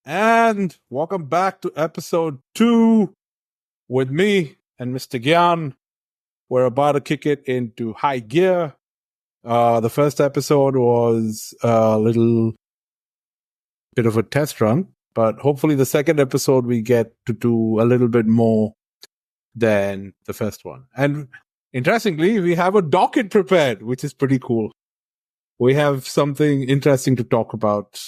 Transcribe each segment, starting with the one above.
And welcome back to episode 2 with me and Mr. Gyan. We're about to kick it into high gear. The first episode was a little bit of a test run, but hopefully the second episode we get to do a little bit more than the first one. And interestingly, we have a docket prepared, which is pretty cool. We have something interesting to talk about.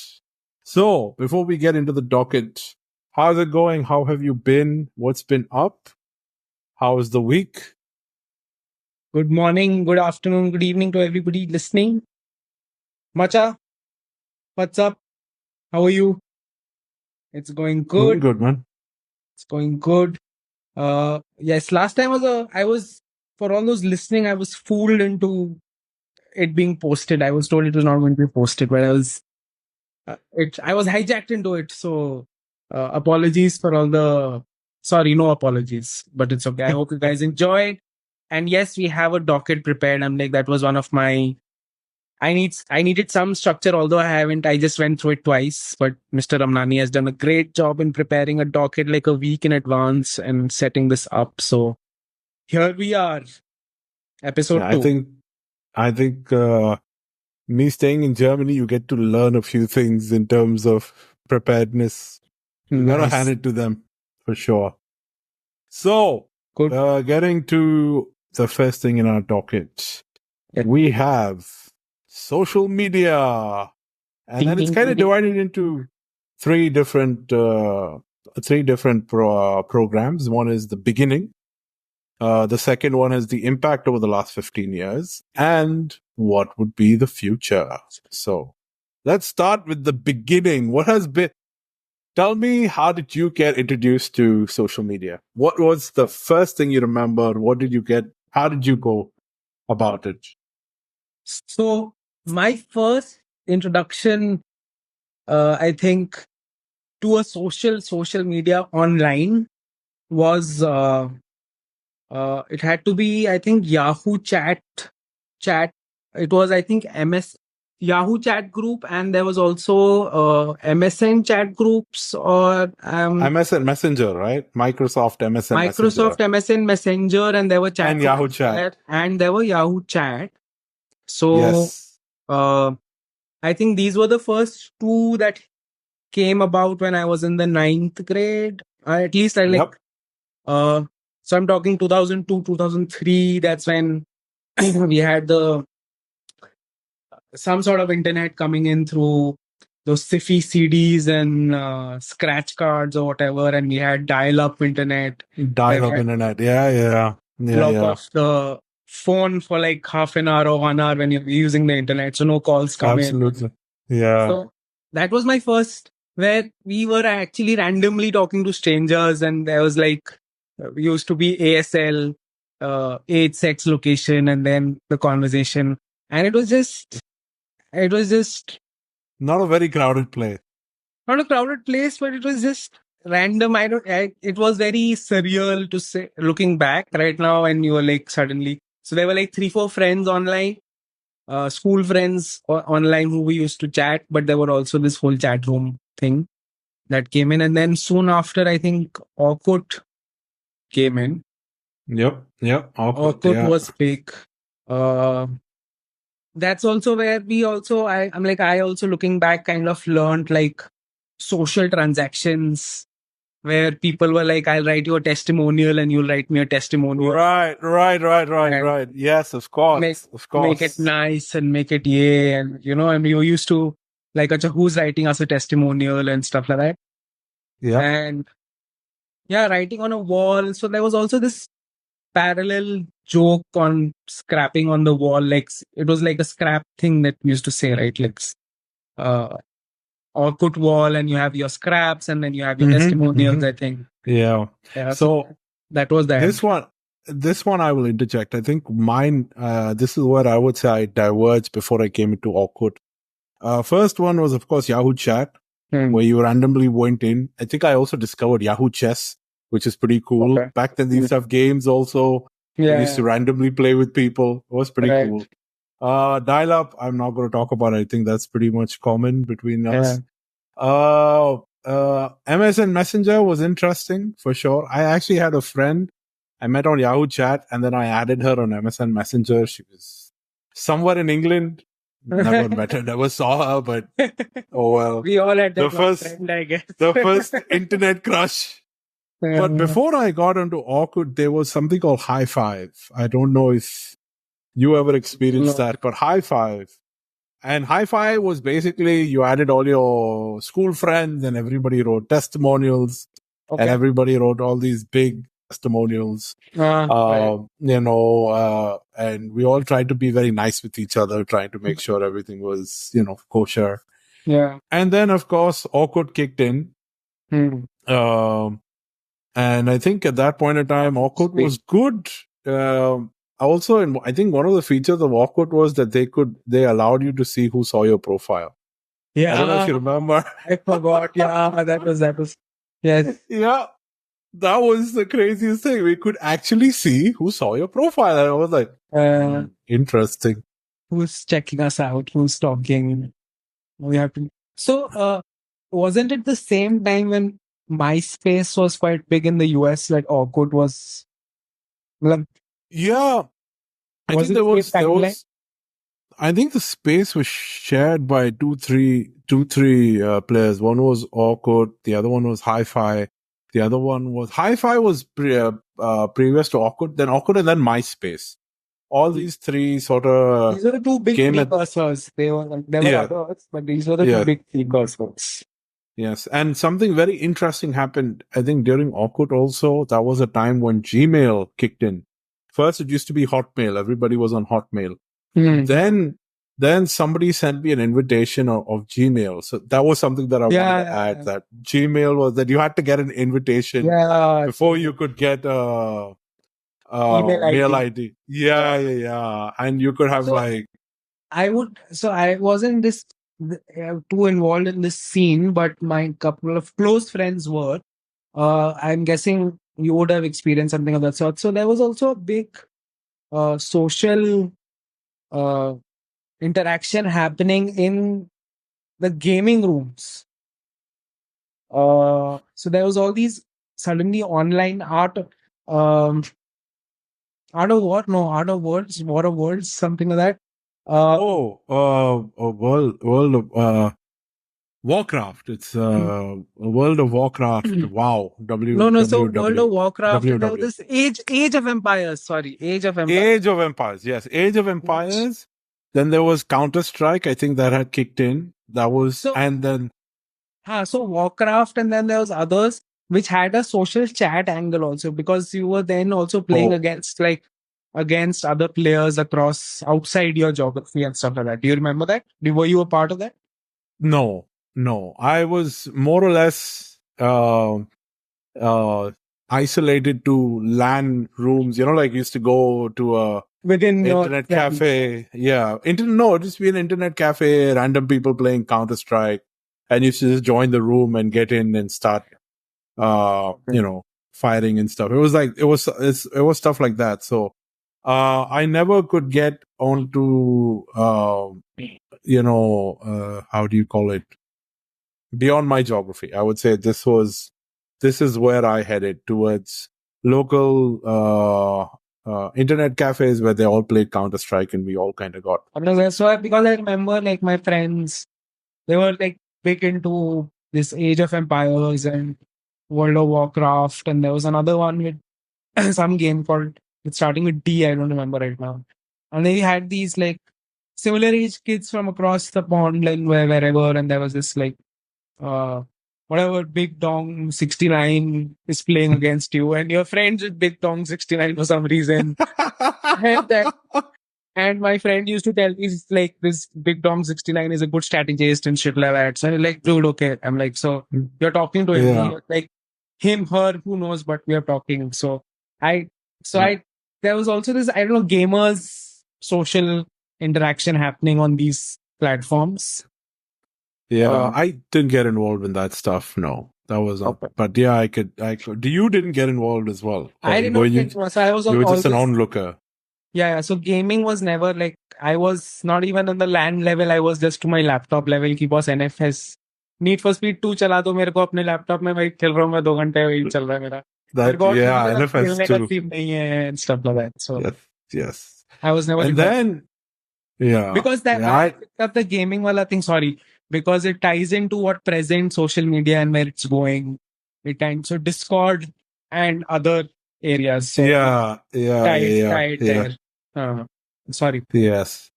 So, before we get into the docket, how's it going? How have you been? What's been up? How is the week? Good morning, good afternoon, good evening to everybody listening. Macha, what's up? How are you? It's going Doing good. good, man. It's going good. Yes, last time I was for all those listening, I was fooled into it being posted. I was told it was not going to be posted, but I was hijacked into it. So apologies for all the no apologies, but it's okay. I hope you guys enjoyed. And yes, we have a docket prepared. I'm like, that was one of my I needed some structure, although I haven't. I just went through it twice. But Mr. Ramnani has done a great job in preparing a docket like a week in advance and setting this up. So here we are, episode Yeah, 2. I think me staying in Germany, you get to learn a few things in terms of preparedness. You gotta Nice. hand it to them for sure. So, Good. getting to the first thing in our docket, Yeah. we have social media, and then it's kind of divided into three different programs. One is the beginning. The second one is the impact over the last 15 years and what would be the future. So let's start with the beginning. Tell me, how did you get introduced to social media? What was the first thing you remember? How did you go about it? So my first introduction, I think, to a social media online was it had to be, I think, Yahoo chat. It was, I think, Yahoo chat group, and there was also MSN chat groups, or MSN Messenger, right? Microsoft MSN Microsoft MSN Messenger, and there were chat and Yahoo rooms Chat. there, and there were Yahoo chat. So Yes. I think these were the first two that came about when I was in the 9th grade. At least I like. Yep. So I'm talking 2002, 2003. That's when we had some sort of internet coming in through those sci-fi CDs and scratch cards or whatever, and we had dial-up internet. Dial-up internet. Yeah. Off the phone for like half an hour or 1 hour when you're using the internet, so no calls come in. Absolutely. Yeah. So that was my first, where we were actually randomly talking to strangers, and there was like, we used to be ASL, age, sex, location, and then the conversation. And it was just not a very crowded place. Not a crowded place, but it was just random. It was very surreal to say, looking back right now, and you were like suddenly. So there were like 3-4 friends online, school friends online who we used to chat, but there were also this whole chat room thing that came in. And then soon after, I think Orkut came in. Yep. Orkut was big. That's also where I also looking back kind of learned like social transactions where people were like, I'll write you a testimonial and you'll write me a testimonial. Right. Yes, of course. Make it nice and make it and and you used to like, who's writing us a testimonial and stuff like that. Yeah. And writing on a wall. So there was also this parallel joke on scrapping on the wall. Like it was like a scrap thing that we used to say, right? Like Orkut wall, and you have your scraps, and then you have your testimonials, I think. Yeah. So that was that. This one I will interject. I think mine, this is what I would say I diverged before I came into Orkut. First one was, of course, Yahoo Chat, where you randomly went in. I think I also discovered Yahoo Chess, which is pretty cool. Okay. Back then, they used to have games also. We used to randomly play with people. It was pretty cool. Dial-up, I'm not going to talk about it. I think that's pretty much common between us. MSN Messenger was interesting for sure. I actually had a friend I met on Yahoo Chat, and then I added her on MSN Messenger. She was somewhere in England. Never met her, never saw her, but oh well. We all had The that one first, friend, I guess. the first internet crush. But before I got into Orkut, there was something called High Five. I don't know if you ever experienced that, but High Five. And High Five was basically you added all your school friends and everybody wrote testimonials and everybody wrote all these big testimonials. Right. And we all tried to be very nice with each other, trying to make sure everything was, kosher. Yeah. And then, of course, Orkut kicked in. And I think at that point in time, Orkut was good. Also, I think one of the features of Orkut was that they allowed you to see who saw your profile. Yeah. I don't know if you remember. I forgot. Yeah, that was. Yes. Yeah. That was the craziest thing. We could actually see who saw your profile. And I was like, interesting. Who's checking us out? Who's talking? We have to. So, wasn't it the same time when MySpace was quite big in the US, like Orkut was? Yeah. I think there was. I think the space was shared by two, three players. One was Orkut. The other one was Hi-Fi. The other one was Hi-Fi was previous to Orkut, then Orkut, and then MySpace. All these three sort of. These were the two big precursors. There were others, but these were the two big precursors. Yes, and something very interesting happened. I think during Orkut also, that was a time when Gmail kicked in. First, it used to be Hotmail. Everybody was on Hotmail. Then somebody sent me an invitation of Gmail. So that was something that I wanted to add. That Gmail was that you had to get an invitation before you could get a mail ID. Yeah. And you could have I wasn't too involved in this scene, but my couple of close friends were. I'm guessing you would have experienced something of that sort. So there was also a big social interaction happening in the gaming rooms. So there was all these suddenly online art of words, something like that. World of Warcraft. It's World of Warcraft. Wow. So World of Warcraft. There was this Age of Empires. Sorry, Age of Empires. Age of Empires. Yes, Age of Empires. Then there was Counter-Strike. I think that had kicked in. That was, and then. So Warcraft, and then there was others which had a social chat angle also, because you were then also playing against other players outside your geography and stuff like that. Do you remember that? Were you a part of that? No. I was more or less isolated to LAN rooms. Like used to go to a within internet cafe. Yeah, just be an internet cafe. Random people playing Counter-Strike, and you should just join the room and get in and start, firing and stuff. It was stuff like that. So, I never could get onto, how do you call it? Beyond my geography. I would say this is where I headed towards local, internet cafes where they all played Counter-Strike and we all kind of got. So because I remember my friends, they were big into this Age of Empires and World of Warcraft, and there was another one with some game called starting with D. I don't remember right now. And they had these similar age kids from across the pond, wherever, and there was this whatever Big Dong 69 is playing against you, and you're friends with Big Dong 69 for some reason. And my friend used to tell me this Big Dong 69 is a good strategist and shit like that. So I'm dude, okay. I'm so you're talking to him, him, her, who knows, but we are talking. So there was also this, I don't know, gamers social interaction happening on these platforms. Yeah, I didn't get involved in that stuff. No, that was not. Okay. But yeah, I could. You didn't get involved as well. I didn't. So I was. You were just an onlooker. Yeah. So gaming was never I was not even on the LAN level. I was just to my laptop level. Ki boss NFS need for speed 2 चला दो मेरे को अपने laptop में, वही खेल रहा हूँ मैं 2 घंटे, वही चल रहा है मेरा। मेरे That, को और yeah, NFS खेलने का too. सीन नहीं है, stuff like that, so Yes, yes. I was never And in that. then, yeah, Because that yeah, why I picked up the gaming wala thing, sorry, because it ties into what present social media and where it's going. It ties so Discord and other areas. So yeah, yeah, yeah, tied yeah, there. Uh, sorry. yes,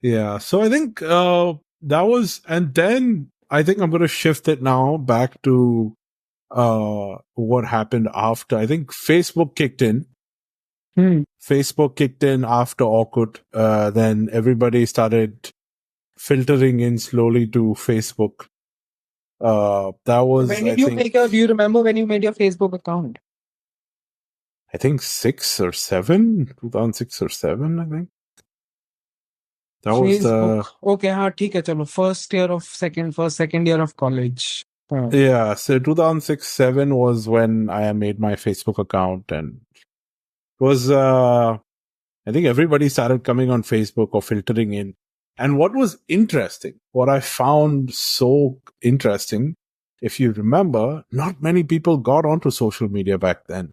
yeah. So I think that was, and then I think I'm going to shift it now back to what happened after. I think Facebook kicked in. Facebook kicked in after Orkut. Then everybody started filtering in slowly to Facebook. That was, When I did you think, make your? Do you remember when you made your Facebook account? I think 2006 or 7, I think. That was Facebook. the, Okay, हाँ ठीक है चलो. First second year of college. yeah, so 2006, 7 was when I made my Facebook account, and it was, I think everybody started coming on Facebook or filtering in. And what was interesting, what I found so interesting, if you remember, not many people got onto social media back then.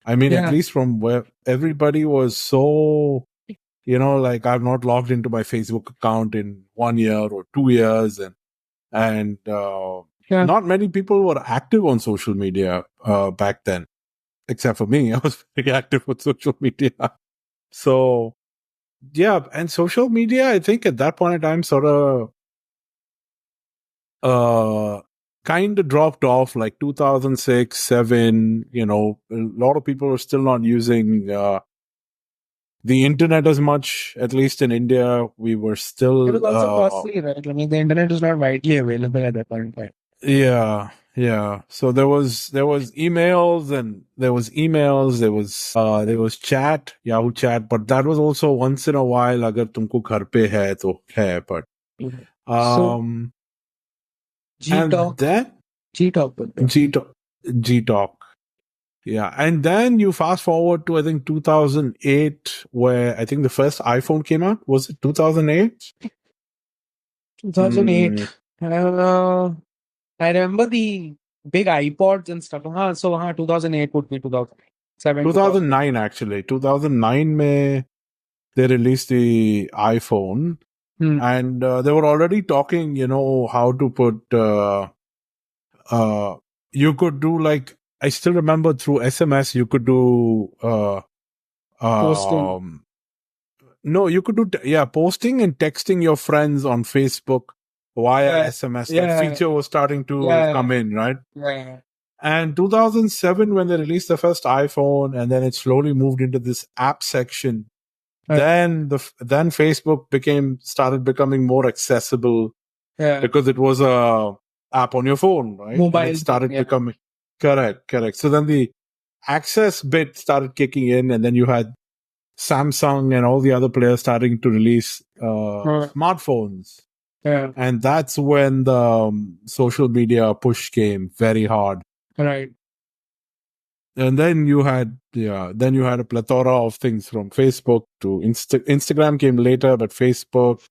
I mean, at Yeah. least from where everybody was so, like I've not logged into my Facebook account in 1 year or 2 years. And Yeah. not many people were active on social media back then, except for me. I was very active on social media. So, yeah. And social media, I think at that point in time, sort of kind of dropped off like 2006, 7. A lot of people were still not using the internet as much, at least in India. We were still, It was also costly, right? I mean, the internet was not widely available at that point in time. yeah. So there was emails, and there was chat, Yahoo chat, but that was also once in a while. Agar tumko ghar pe hai to hai, but So and G-Talk. then G-Talk. G Talk. Yeah. And then you fast forward to, I think, 2008, where I think the first iPhone came out. Was it 2008? 2008. I remember the big iPods and stuff. So 2008 would be 2007, 2009, actually. 2009 mein they released the iPhone. And they were already talking, how to put, you could do, like, I still remember through SMS, you could do, posting. No, you could do, posting and texting your friends on Facebook via SMS. That feature was starting to come in, right? Yeah. And 2007, when they released the first iPhone, and then it slowly moved into this app section, then Facebook started becoming more accessible because it was a app on your phone, right? Mobile. And it started becoming correct. So then the access bit started kicking in, and then you had Samsung and all the other players starting to release smartphones. Yeah. And that's when the social media push came very hard. Right. And then you had a plethora of things, from Facebook to Instagram came later, but Facebook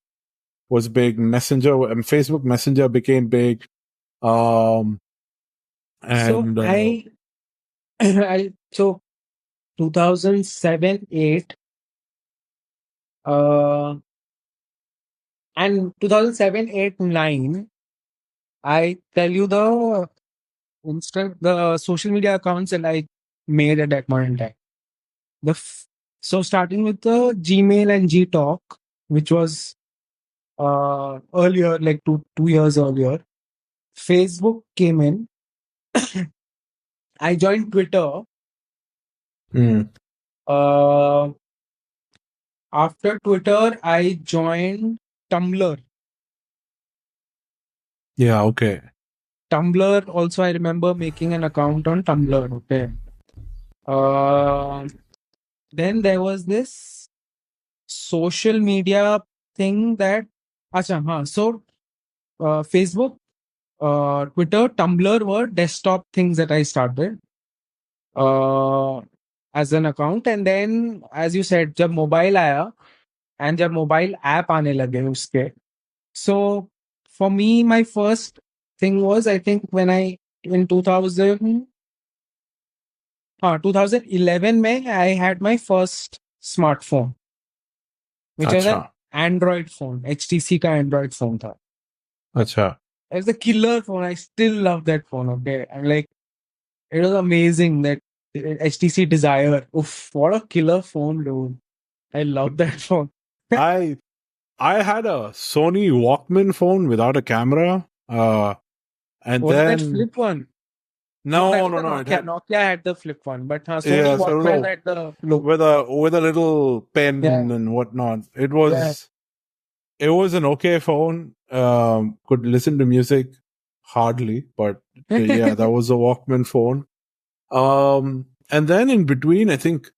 was big. Messenger and Facebook Messenger became big. And so 2007, 8, and 2007, 8, 9, I tell you the social media accounts that I made at that point in time. So starting with the Gmail and Gtalk, which was earlier, like two years earlier. Facebook came in. I joined Twitter. After Twitter, I joined Tumblr. Yeah, okay. Tumblr also, I remember making an account on Tumblr. Okay. Then there was this social media thing that, so Facebook, Twitter, Tumblr were desktop things that I started as an account. And then, as you said, जब mobile आया and जब mobile app आने लगे उसके, so for me, my first thing was, I think when in 2011 May, I had my first smartphone, which was an Acha, Android phone. HTC का Android phone था. acha. It was a killer phone. I still love that phone. Okay, I'm like, it was amazing that HTC Desire. Oof, what a killer phone, dude. I love that phone. I I had a Sony Walkman phone without a camera. And Was that then flip one? No, that no, was no, the no. It Nokia. had Nokia had the flip one, but Sony yes, I don't Walkman know, had the look. with a little Yeah, pen and whatnot. yeah. It was an okay phone. Could listen to music hardly, but yeah, that was a Walkman phone. And then in between, I think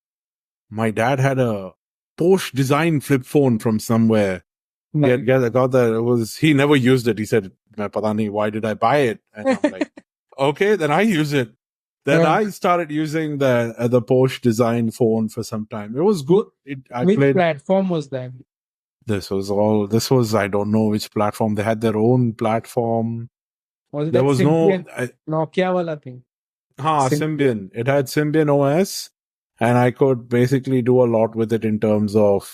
my dad had a Porsche design flip phone from somewhere. Nice. Got that. It was, he never used it. He said, "Main pata nahi, why did I buy it?" And I'm like, okay, then I use it. Then Yeah. I started using the Porsche design phone for some time. It was good. I Which played. platform was that? This was, I don't know which platform. They had their own platform. Was it There that was no, Symbian Nokia wala thing? Symbian. It had Symbian OS, and I could basically do a lot with it in terms of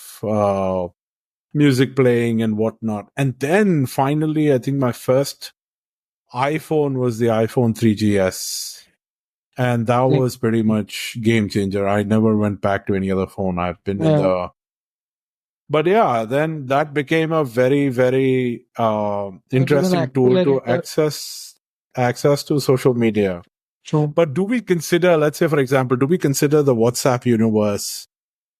music playing and whatnot. And then finally, I think my first iPhone was the iPhone 3GS. And that Like, was pretty much game changer. I never went back to any other phone. I've been in yeah. but yeah, then that became a very, very It was an interesting tool to accelerator. access to social media. True. But do we consider, let's say, for example, do we consider the WhatsApp universe,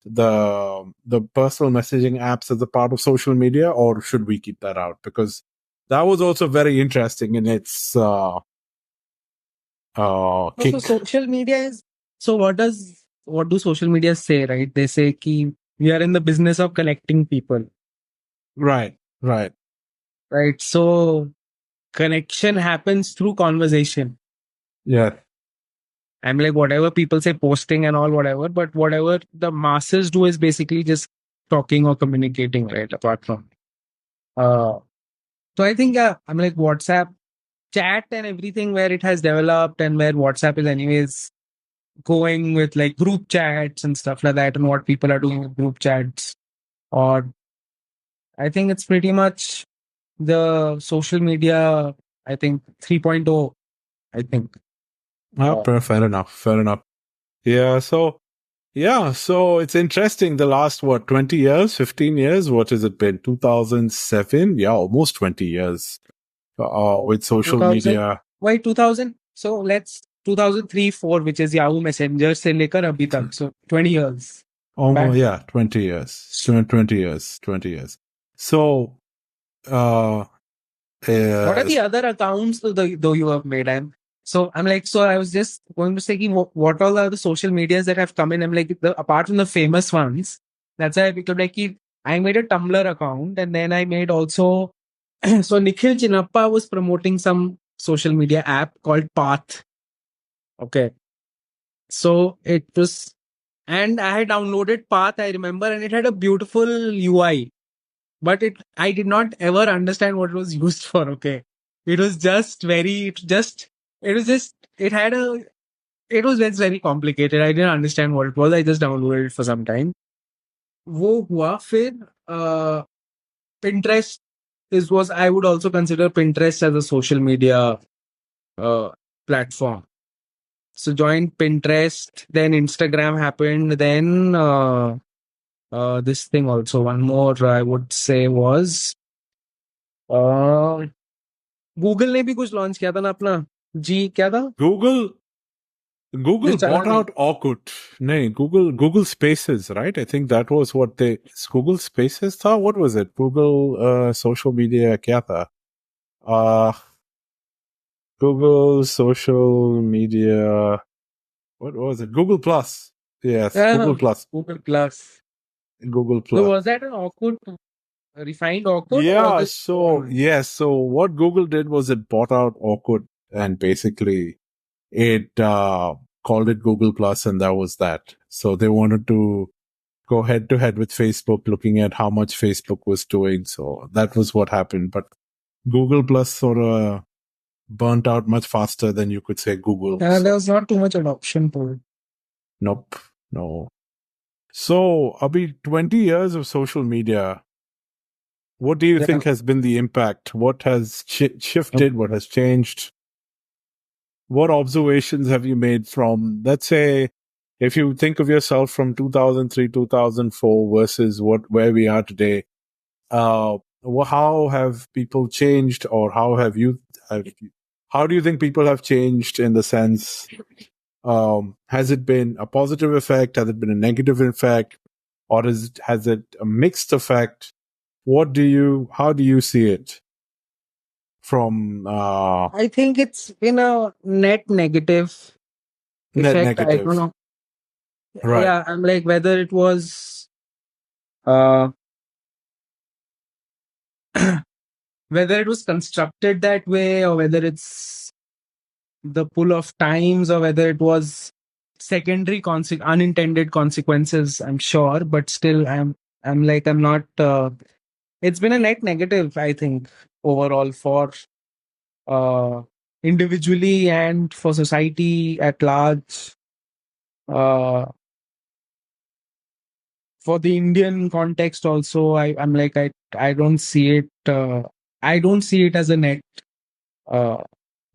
the personal messaging apps as a part of social media, or should we keep that out? Because that was also very interesting in its So kick. social media is so what do social media say, right? They say ki we are in the business of connecting people, Right, right. right? So connection happens through conversation. Yeah. I'm like whatever people say posting and all whatever, but whatever the masses do is basically just talking or communicating, right? Apart from so I think I'm like WhatsApp chat and everything where it has developed and where WhatsApp is anyways going with like group chats and stuff like that and what people are doing with group chats. Or I think it's pretty much the social media, I think 3.0, I think. Fair enough. Fair enough. Yeah. So it's interesting. The last, what, 20 years, 15 years? What has it been? 2007? Yeah, almost 20 years with social 2000, media. why 2000? So let's 2003, 4, which is Yahoo Messenger से लेकर अभी तक. So 20 years Oh, back. yeah, 20 years. 20 years. 20 years. So, uh, What are uh, the other accounts though you have made? I'm like, so I was just going to say, what all are the social medias that have come in? I'm like, apart from the famous ones, that's why I became like, I made a Tumblr account and then I made also, so Nikhil Chinappa was promoting some social media app called Path. Okay. So it was, and I had downloaded Path, I remember, and it had a beautiful UI, but I did not ever understand what it was used for. Okay. It was just very, it was just, it was just very complicated. I didn't understand what it was. I just downloaded it for some time. वो हुआ फिर Pinterest was I would also consider Pinterest as a social media platform. So joined Pinterest, then Instagram happened, then this thing also. One more I would say was Google ने भी कुछ launch किया था ना अपना जी क्या था Google जो Google चला bought नहीं out Orkut. No, Google Spaces, right? I think that was what Google Spaces thought. What was it? Google social media kya tha? Uh Google social media, what was it? Google Plus. Yes, yeah, Google Plus. Google Plus. Google So Plus. was that an awkward refined awkward or was Yeah, it so yes, so what Google did was it bought out Orkut and basically it called it Google Plus, and that was that. So they wanted to go head to head with Facebook, looking at how much Facebook was doing. So that was what happened. But Google Plus sort of burnt out much faster than you could say Google. There was not too much adoption to it. Nope. No. So, Abhi, 20 years of social media. What do you think has been the impact? What has shifted? What has changed? What observations have you made from, let's say, if you think of yourself from 2003, 2004 versus where we are today? How have people changed, or how do you think people have changed in the sense, has it been a positive effect? Has it been a negative effect? Or has it a mixed effect? How do you see it from, I think it's been a net negative effect. I don't negative? know. Right. Yeah, I'm like, whether it was uh whether it was constructed that way, or whether it's the pull of times, or whether it was secondary unintended consequences, I'm sure, but still I'm not it's been a net negative, I think, overall, for uh individually and for society at large. For the Indian context also, I'm like, I don't see it I don't see it as a net uh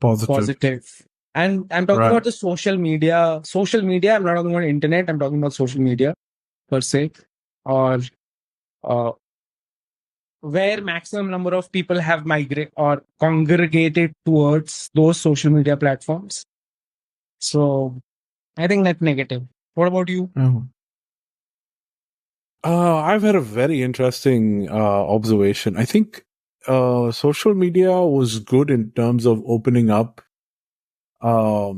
positive. And I'm talking about the social media. Social media, I'm not talking about internet, I'm talking about social media per se, or where maximum number of people have migrated or congregated towards those social media platforms. So I think that's negative. What about you? I've had a very interesting observation. I think social media was good in terms of opening up a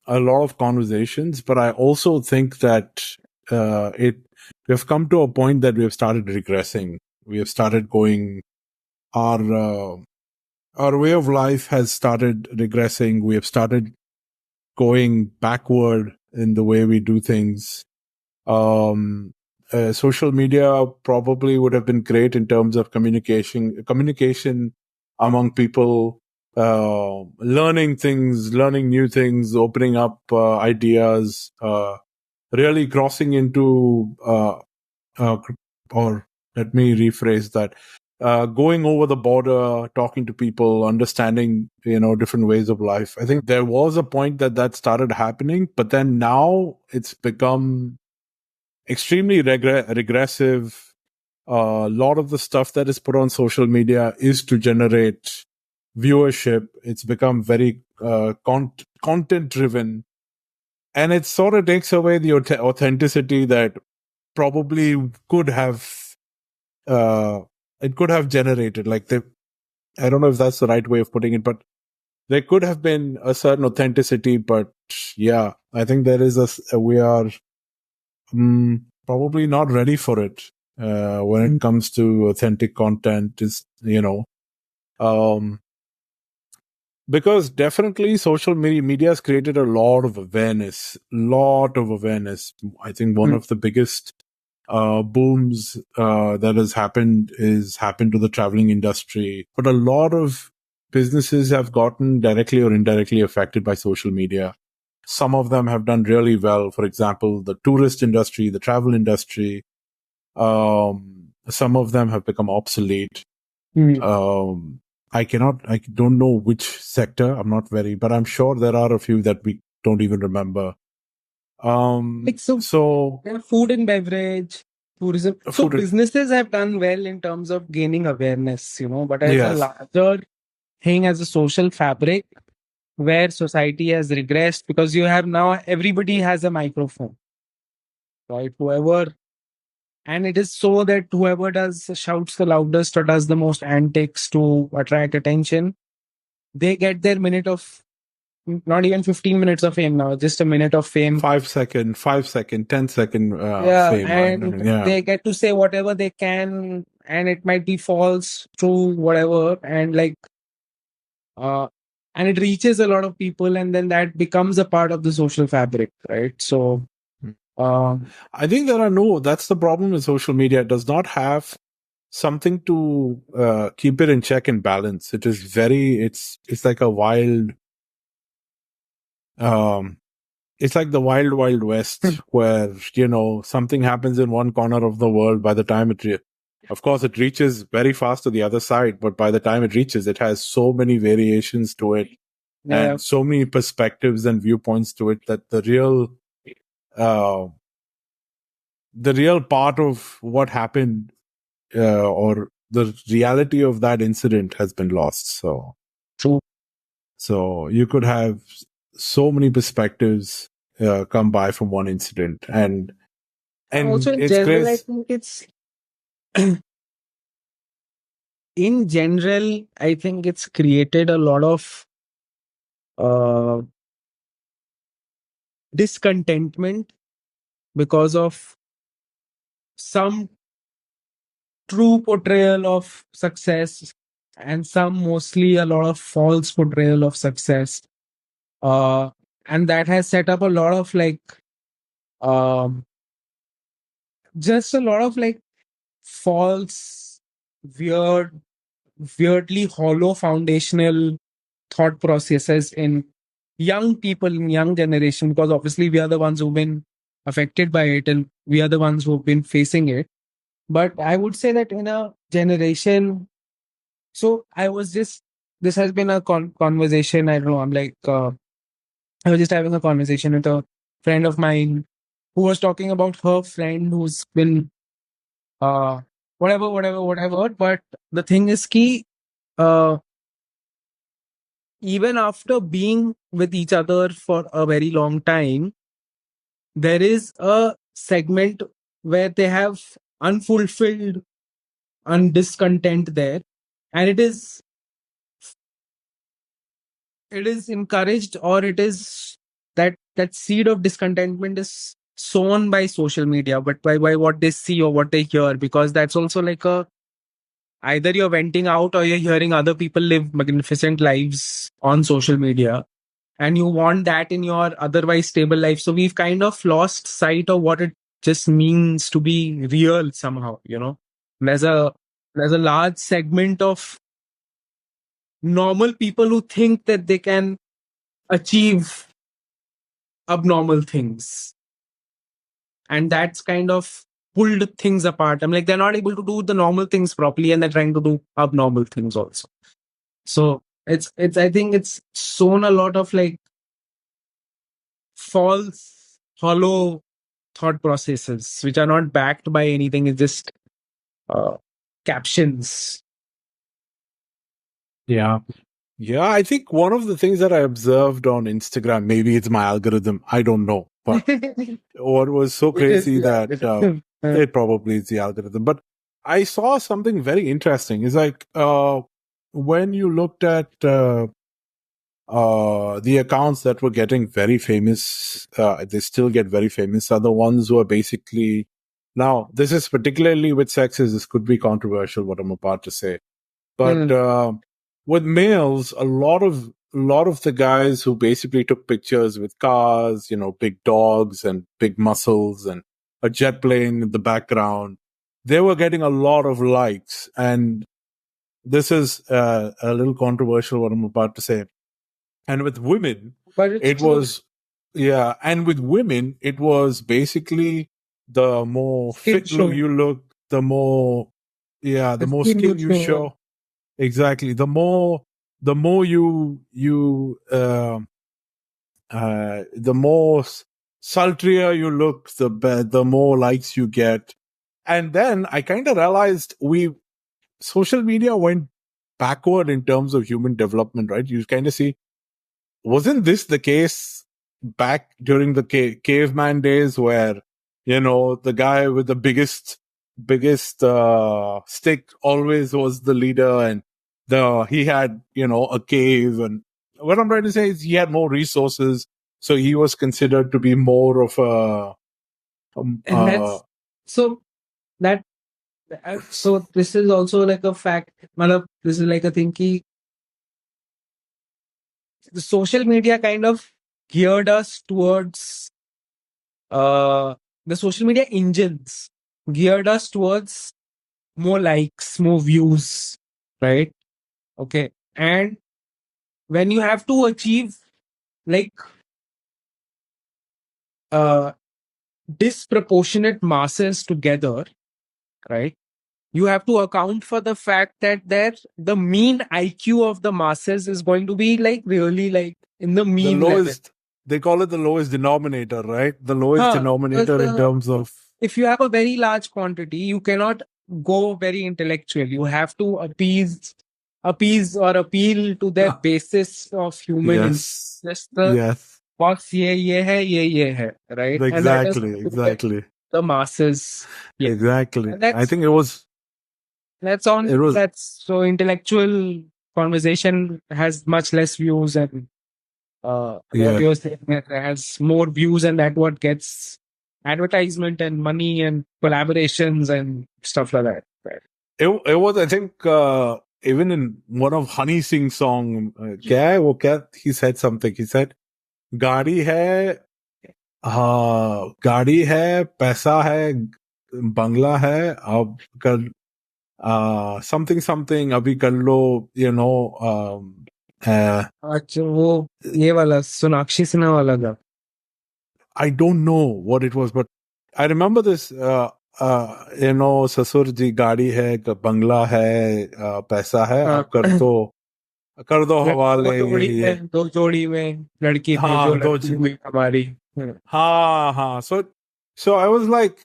lot of conversations, but I also think that we've come to a point that we have started regressing. We have started going, our way of life has started regressing. We have started going backward in the way we do things. Social media probably would have been great in terms of communication among people, learning new things, opening up ideas, really crossing into, or let me rephrase that, going over the border, talking to people, understanding, different ways of life. I think there was a point that started happening, but then now it's become extremely regressive. A lot of the stuff that is put on social media is to generate viewership. It's become very content driven, and it sort of takes away the authenticity that probably could have it could have generated. Like, I don't know if that's the right way of putting it, but there could have been a certain authenticity. But yeah, I think there is we are probably not ready for it when it comes to authentic content. Because definitely social media has created a lot of awareness. I think one of the biggest booms that has happened to the traveling industry, but a lot of businesses have gotten directly or indirectly affected by social media. Some of them have done really well. For example, the tourist industry, the travel industry. Some of them have become obsolete. I don't know which sector. But I'm sure there are a few that we don't even remember. Food and beverage, tourism. So businesses have done well in terms of gaining awareness, but as a larger thing, as a social fabric, where society has regressed, because you have now, everybody has a microphone, right? And it is so that whoever shouts the loudest or does the most antics to attract attention, they get their minute of, not even 15 minutes of fame now, just a minute of fame. 5 second, 10-second fame. And they get to say whatever they can, and it might be false, true, whatever. And and it reaches a lot of people, and then that becomes a part of the social fabric, right? So I think that's the problem with social media. It does not have something to keep it in check and balance. It is very, it's like a wild, um, it's like the wild west where, something happens in one corner of the world. By the time of course, it reaches very fast to the other side, but by the time it reaches, it has so many variations to it Yeah. and so many perspectives and viewpoints to it that uh, the real part of what happened, or the reality of that incident has been lost. True. So you could have so many perspectives come by from one incident, and Also, in it's general, I great. think it's in general, I think it's created a lot of uh, discontentment because of some true portrayal of success and some mostly a lot of false portrayal of success. Uh, and that has set up a lot of um, just a lot of false, weird, weirdly hollow foundational thought processes in young people in young generation, because obviously we are the ones who've been affected by it and we are the ones who've been facing it. But I would say that in a generation, so I was just, this has been a conversation, I don't know, I was just having a conversation with a friend of mine who was talking about her friend who's been uh whatever, but the thing is key, uh even after being with each other for a very long time, there is a segment where they have unfulfilled and discontent there, and it is encouraged, or it is that seed of discontentment is sown by social media, but by what they see or what they hear, because that's also like a, either you're venting out or you're hearing other people live magnificent lives on social media, and you want that in your otherwise stable life. So we've kind of lost sight of what it just means to be real somehow. There's a there's a large segment of normal people who think that they can achieve abnormal things, and that's kind of pulled things apart. I'm like, they're not able to do the normal things properly and they're trying to do abnormal things also. So it's I think it's sown a lot of false, hollow thought processes which are not backed by anything. It's just uh, captions. Yeah. Yeah, I think one of the things that I observed on Instagram, maybe it's my algorithm, I don't know, but what was so It is, crazy yeah. that Uh, it probably is the algorithm. But I saw something very interesting. It's like when you looked at the accounts that were getting very famous, they still get very famous, are the ones who are basically, now this is particularly with sexes, this could be controversial what I'm about to say, but mm. with males, a lot of the guys who basically took pictures with cars, big dogs and big muscles and a jet plane in the background, they were getting a lot of likes. And this is a little controversial what I'm about to say. And with women, But it's it true. was, yeah. And with women, it was basically the more Skin fit show. you look, the more, yeah, the The more skin skill you you show. show. Exactly. The more the more sultrier you look, the more likes you get. And then I kind of realized social media went backward in terms of human development, right? You kind of see, wasn't this the case back during the caveman days where, the guy with the biggest stick always was the leader, and he had, a cave. And what I'm trying to say is he had more resources, so he was considered to be more of And that's so that so this is also like a fact. This is like a thing ki the social media kind of geared us towards uh the social media engines geared us towards more likes, more views, right? Okay. And when you have to achieve like uh disproportionate masses together, right? You have to account for the fact that the mean IQ of the masses is going to be like really like in the The mean level. lowest, they call it the lowest denominator, right? The lowest Because denominator in terms of, if you have a very large quantity, you cannot go very intellectual. You have to appease or appeal to their basis of human yes, just the yes, box ye hai, right? And that is exactly, to get exactly, the masses. Yeah. exactly. And I think it was, that's so intellectual conversation has much less views, and what yeah. you're saying that has more views, and that what gets advertisement and money and collaborations and stuff like that. Right. It was, I think, even in one of Honey Singh's song, क्या है वो क्या, he said something. He said, गाड़ी है, गाड़ी है, पैसा है, बंगला है, अब कर, something something, अभी कर लो, अच्छा वो ये वाला सोनाक्षी सिन्हा वाला था. I don't know what it was, but I remember this, ससुर जी गाड़ी है, बंगला है, पैसा है, अब कर दो हवाले, ये. दो जोड़ी में लड़की भेजो हाँ, लड़की हुई हमारी. हाँ. So I was like,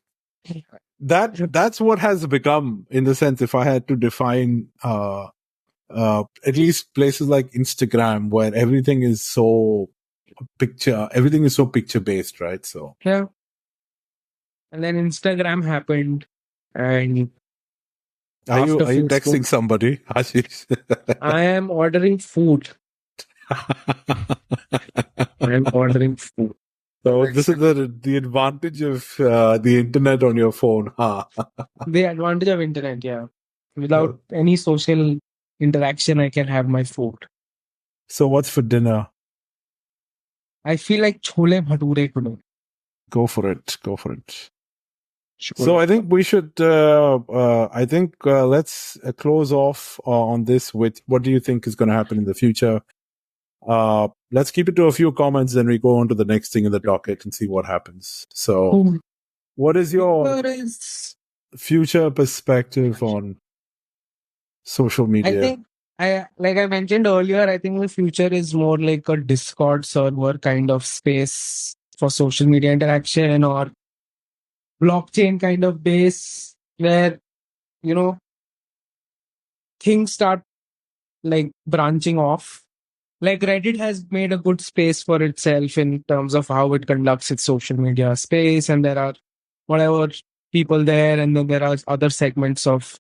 that's what has become, in the sense, if I had to define, at least places like Instagram, where everything is so picture based, right? So Yeah. And then Instagram happened, and are you after texting Facebook, somebody, Ashish? I am ordering food. I am ordering food. So this is the advantage of the internet on your phone, huh? The advantage of internet, yeah. Without any social interaction, I can have my food. So what's for dinner? I feel like chole bhature today. Go for it. Go for it. Sure. So I think we should. Let's close off on this with what do you think is going to happen in the future. Let's keep it to a few comments, then we go on to the next thing in the docket and see what happens. So, what is your future perspective on social media? I think like I mentioned earlier, I think the future is more like a Discord server kind of space for social media interaction, or blockchain kind of base where, you know, things start like branching off. Like Reddit has made a good space for itself in terms of how it conducts its social media space, and there are whatever people there, and then there are other segments of.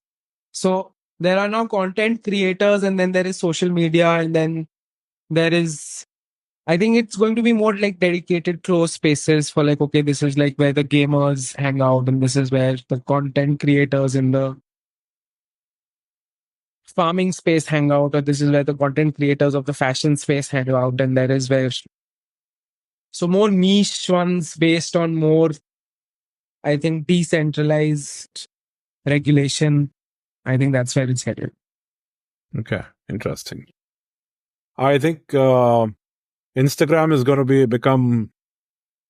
So there are now content creators, and then there is social media, and then there is. I think it's going to be more like dedicated closed spaces for like, okay, this is like where the gamers hang out, and this is where the content creators in the farming space hang out, or this is where the content creators of the fashion space hang out, and there is where so more niche ones based on more, I think, decentralized regulation. I think that's where it's headed. Okay, interesting. I think Instagram is going to become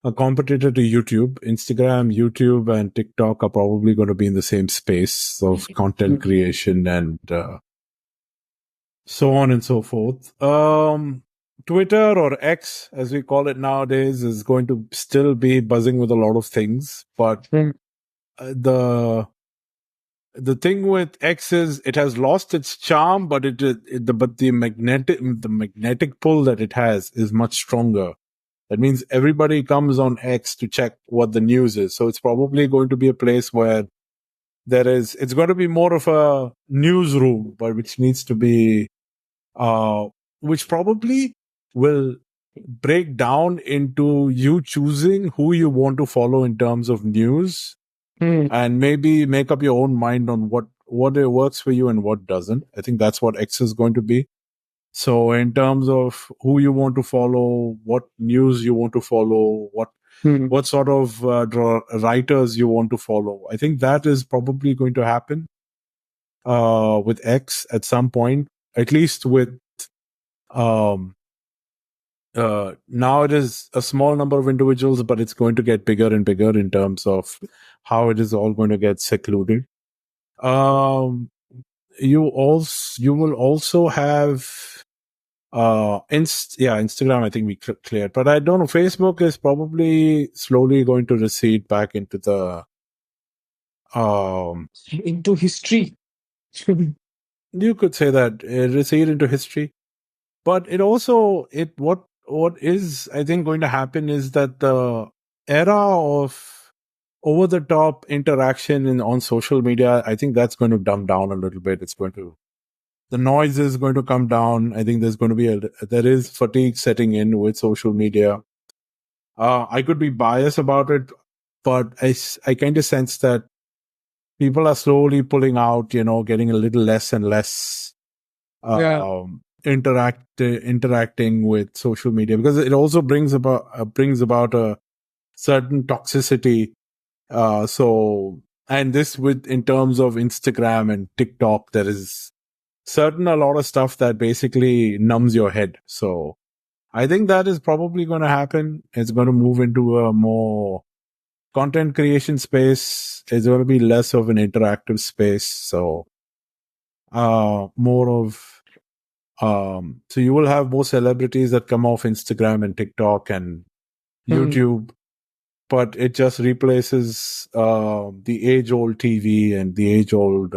a competitor to YouTube. Instagram, YouTube, and TikTok are probably going to be in the same space of content creation and so on and so forth. Twitter, or X as we call it nowadays, is going to still be buzzing with a lot of things, but the thing with X is it has lost its charm, but the magnetic pull that it has is much stronger. That means everybody comes on X to check what the news is. So it's probably going to be a place where it's going to be more of a newsroom, but which needs to be, which probably will break down into you choosing who you want to follow in terms of news, and maybe make up your own mind on what works for you and what doesn't. I think that's what X is going to be. So in terms of who you want to follow, what news you want to follow, what sort of writers you want to follow, I think that is probably going to happen. with X at some point, at least with um, now it is a small number of individuals, but it's going to get bigger and bigger in terms of how it is all going to get secluded. You will also have Instagram, I think we cleared, but I don't know. Facebook is probably slowly going to recede back into the into history. you could say that recede into history, but it also what is I think going to happen is that the era of over the top interaction on social media, I think that's going to dumb down a little bit. The noise is going to come down. I think there is fatigue setting in with social media. I could be biased about it, but I kind of sense that people are slowly pulling out, getting a little less and less Yeah. interacting with social media, because it also brings about a certain toxicity. And this with in terms of Instagram and TikTok, there is a lot of stuff that basically numbs your head. So I think that is probably going to happen. It's going to move into a more content creation space. It's going to be less of an interactive space. So, more of, so you will have more celebrities that come off Instagram and TikTok and YouTube, but it just replaces, the age old TV and the age old,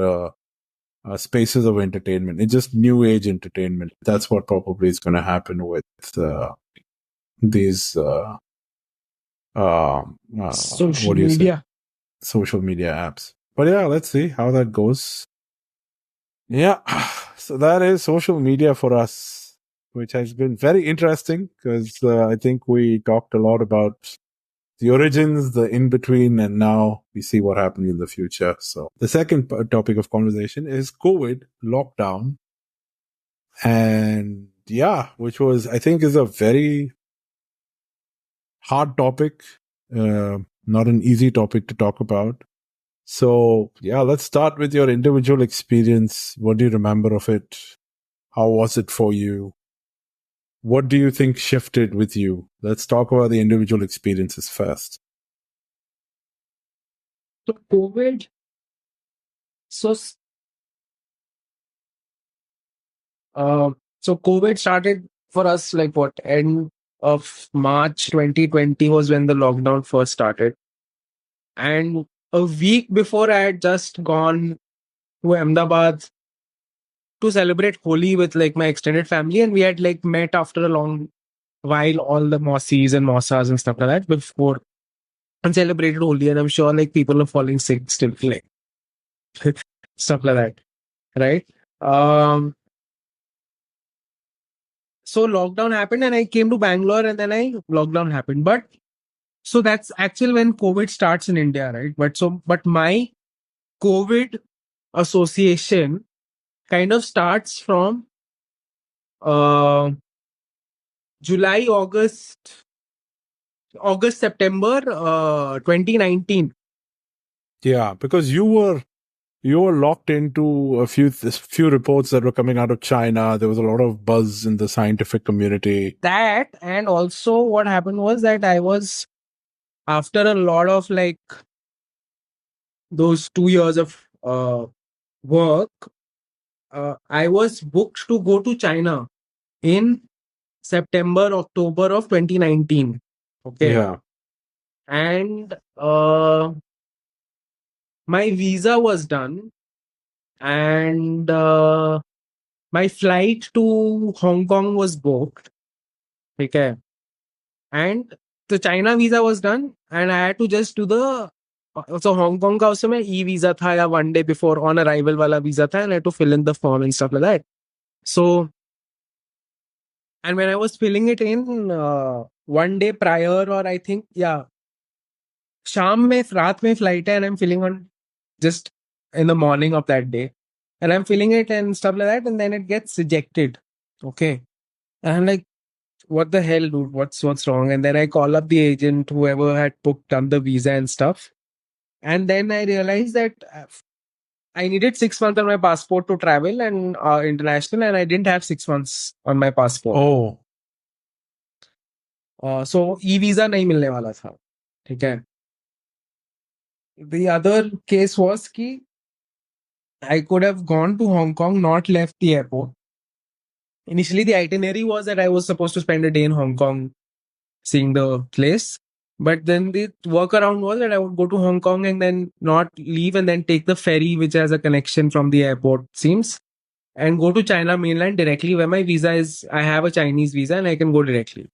spaces of entertainment. It's just new age entertainment. That's what probably is going to happen with, these, Social what do you say? media. Social media apps. But yeah, let's see how that goes. Yeah, so that is social media for us, which has been very interesting because I think we talked a lot about the origins, the in between, and now we see what happened in the future. So the second topic of conversation is COVID lockdown. And yeah, which was, I think, is a very hard topic, not an easy topic to talk about. So yeah, let's start with your individual experience. What do you remember of it? How was it for you? What do you think shifted with you? Let's talk about the individual experiences first. So COVID. So so COVID started for us like what, end of March 2020 was when the lockdown first started. And a week before, I had just gone to Ahmedabad to celebrate Holi with like my extended family, and we had like met after a long while, all the Mossis and Mossas and stuff like that, before and celebrated Holi. And I'm sure like people are falling sick still, like stuff like that, right? Um, so lockdown happened, and I came to Bangalore, and then lockdown happened. But so that's actually when COVID starts in India, right? But my COVID association kind of starts from uh, July, August, September 2019. Yeah, because you were locked into a few reports that were coming out of China. There was a lot of buzz in the scientific community. That, and also what happened was that I was, after a lot of like those 2 years of work, I was booked to go to China in September, October of 2019. Okay. Yeah. And my visa was done, and my flight to Hong Kong was booked. Okay. And the China visa was done, and I had to just do the so Hong Kong का उस समय e-visa था या 1 day before on arrival वाला visa था, and I had to fill in the form and stuff like that. So, and when I was filling it in 1 day prior, or I think, yeah, शाम में रात में flight है, and I'm filling on just in the morning of that day, and I'm filling it and stuff like that, and then it gets rejected. Okay. And I'm like, what the hell, dude? What's wrong? And then I call up the agent, whoever had booked on the visa and stuff. And then I realized that I needed 6 months on my passport to travel and international, and I didn't have 6 months on my passport. Oh. So e visa नहीं मिलने वाला था. ठीक है. The other case was कि I could have gone to Hong Kong, not left the airport. Initially, the itinerary was that I was supposed to spend a day in Hong Kong seeing the place. But then the workaround was that I would go to Hong Kong and then not leave and then take the ferry, which has a connection from the airport, seems, and go to China mainland directly where my visa is. I have a Chinese visa and I can go directly.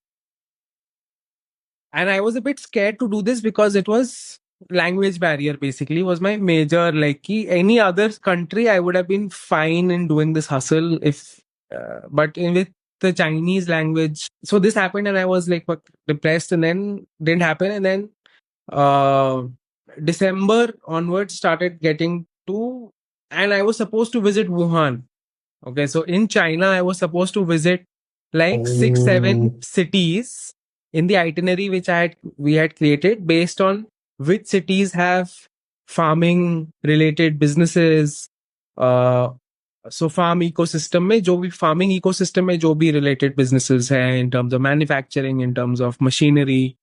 And I was a bit scared to do this because it was language barrier basically was my major, like any other country I would have been fine in doing this hustle if but in with the Chinese language, so this happened and I was like depressed, and then didn't happen, and then uh December onwards started getting to, and I was supposed to visit Wuhan. Okay, so in China, I was supposed to visit like 6, 7 cities in the itinerary which we had created based on which cities have farming related businesses. So farm ecosystem में जो भी farming ecosystem में जो भी related businesses हैं in terms of manufacturing, in terms of machinery.